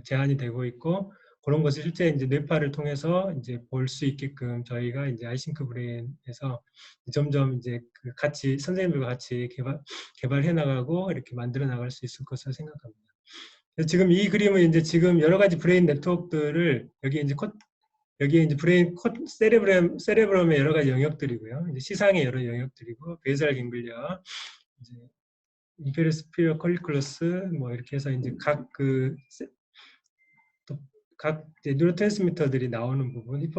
제한이 되고 있고, 그런 것을 실제 이제 뇌파를 통해서 이제 볼 수 있게끔 저희가 이제 아이싱크 브레인에서 점점 이제 그 같이 선생님들과 같이 개발해 나가고 이렇게 만들어 나갈 수 있을 것으로 생각합니다. 지금 이 그림은 이제 지금 여러 가지 브레인 네트워크들을 여기에 이제 세레브럼의 여러 가지 영역들이고요. 이제 시상의 여러 영역들이고, 베이설 갱글리아, 이제 인페리어 스피리어 컬리큘러스, 뭐 이렇게 해서 이제 각 뉴로트랜스미터들이 나오는 부분,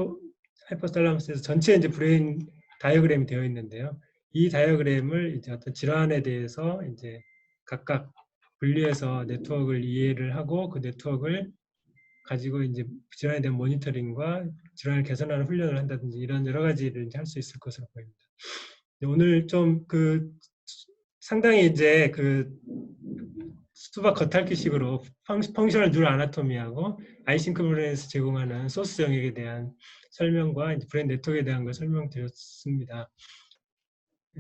하이포탈라머스에서 전체 이제 브레인 다이어그램이 되어 있는데요. 이 다이어그램을 이제 어떤 질환에 대해서 이제 각각 분리해서 네트워크를 이해를 하고, 그 네트워크를 가지고 이제 질환에 대한 모니터링과 질환을 개선하는 훈련을 한다든지 이런 여러 가지를 할 수 있을 것으로 보입니다. 오늘 좀 상당히 이제 수박 겉핥기식으로 펑셔널 뉴럴 아나토미하고 아이싱크 브레인에서 제공하는 소스 영역에 대한 설명과 이제 브레인 네트워크에 대한 걸 설명드렸습니다.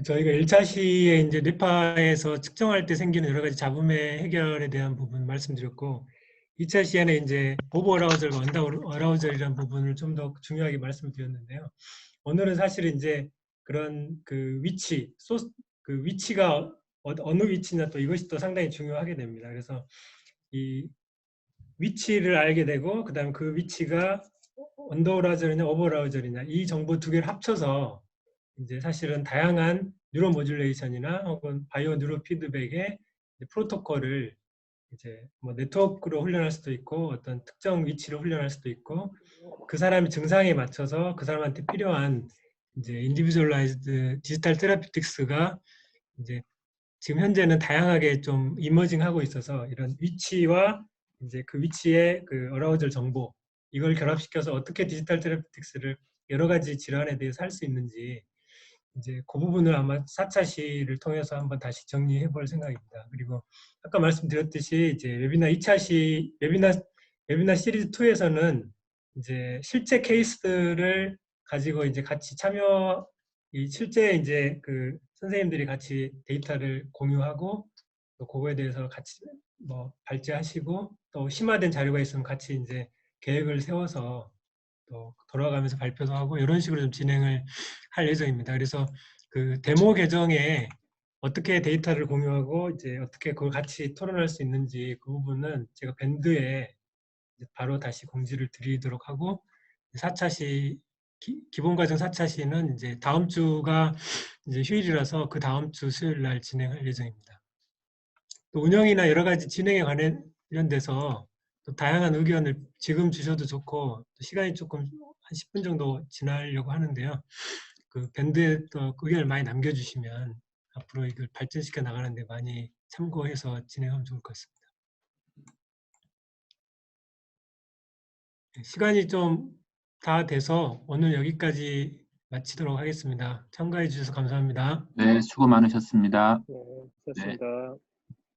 저희가 1차 시에 이제 뇌파에서 측정할 때 생기는 여러 가지 잡음의 해결에 대한 부분 말씀드렸고, 2차 시에는 이제 오버 어라우절과 언더 어라우절이라는 부분을 좀 더 중요하게 말씀드렸는데요. 오늘은 사실 이제 그런 위치가 어느 위치냐, 또 이것이 또 상당히 중요하게 됩니다. 그래서 이 위치를 알게 되고, 그다음 그 위치가 언더 어라우절이냐 오버 어라우절이냐, 이 정보 두 개를 합쳐서 이제 사실은 다양한 뉴로 모듈레이션이나 혹은 바이오 뉴로 피드백의 프로토콜을 이제 뭐 네트워크로 훈련할 수도 있고, 어떤 특정 위치로 훈련할 수도 있고, 그 사람의 증상에 맞춰서 그 사람한테 필요한 이제 인디비주얼라이즈드 디지털 테라피틱스가 이제 지금 현재는 다양하게 좀 이머징하고 있어서, 이런 위치와 이제 그 위치의 그 어라우절 정보, 이걸 결합시켜서 어떻게 디지털 테라피틱스를 여러 가지 질환에 대해서 할 수 있는지, 이제 그 부분을 아마 4차 시를 통해서 한번 다시 정리해 볼 생각입니다. 그리고 아까 말씀드렸듯이 이제 웨비나 2차 시, 웨비나 시리즈 2에서는 이제 실제 케이스들을 가지고 이제 같이 실제 이제 선생님들이 같이 데이터를 공유하고, 또 그거에 대해서 같이 뭐 발제하시고, 또 심화된 자료가 있으면 같이 이제 계획을 세워서 또 돌아가면서 발표도 하고, 이런 식으로 좀 진행을 할 예정입니다. 그래서 그 데모 계정에 어떻게 데이터를 공유하고 이제 어떻게 그걸 같이 토론할 수 있는지, 그 부분은 제가 밴드에 바로 다시 공지를 드리도록 하고, 4차 시 기본 과정 4차 시는 이제 다음 주가 이제 휴일이라서 그 다음 주 수요일 날 진행할 예정입니다. 또 운영이나 여러 가지 진행에 관련돼서 또 다양한 의견을 지금 주셔도 좋고, 또 시간이 조금 한 10분 정도 지나려고 하는데요. 그 밴드에 또 의견을 많이 남겨주시면 앞으로 이걸 발전시켜 나가는데 많이 참고해서 진행하면 좋을 것 같습니다. 시간이 좀 다 돼서 오늘 여기까지 마치도록 하겠습니다. 참가해 주셔서 감사합니다. 네, 수고 많으셨습니다. 네, 수고하셨습니다.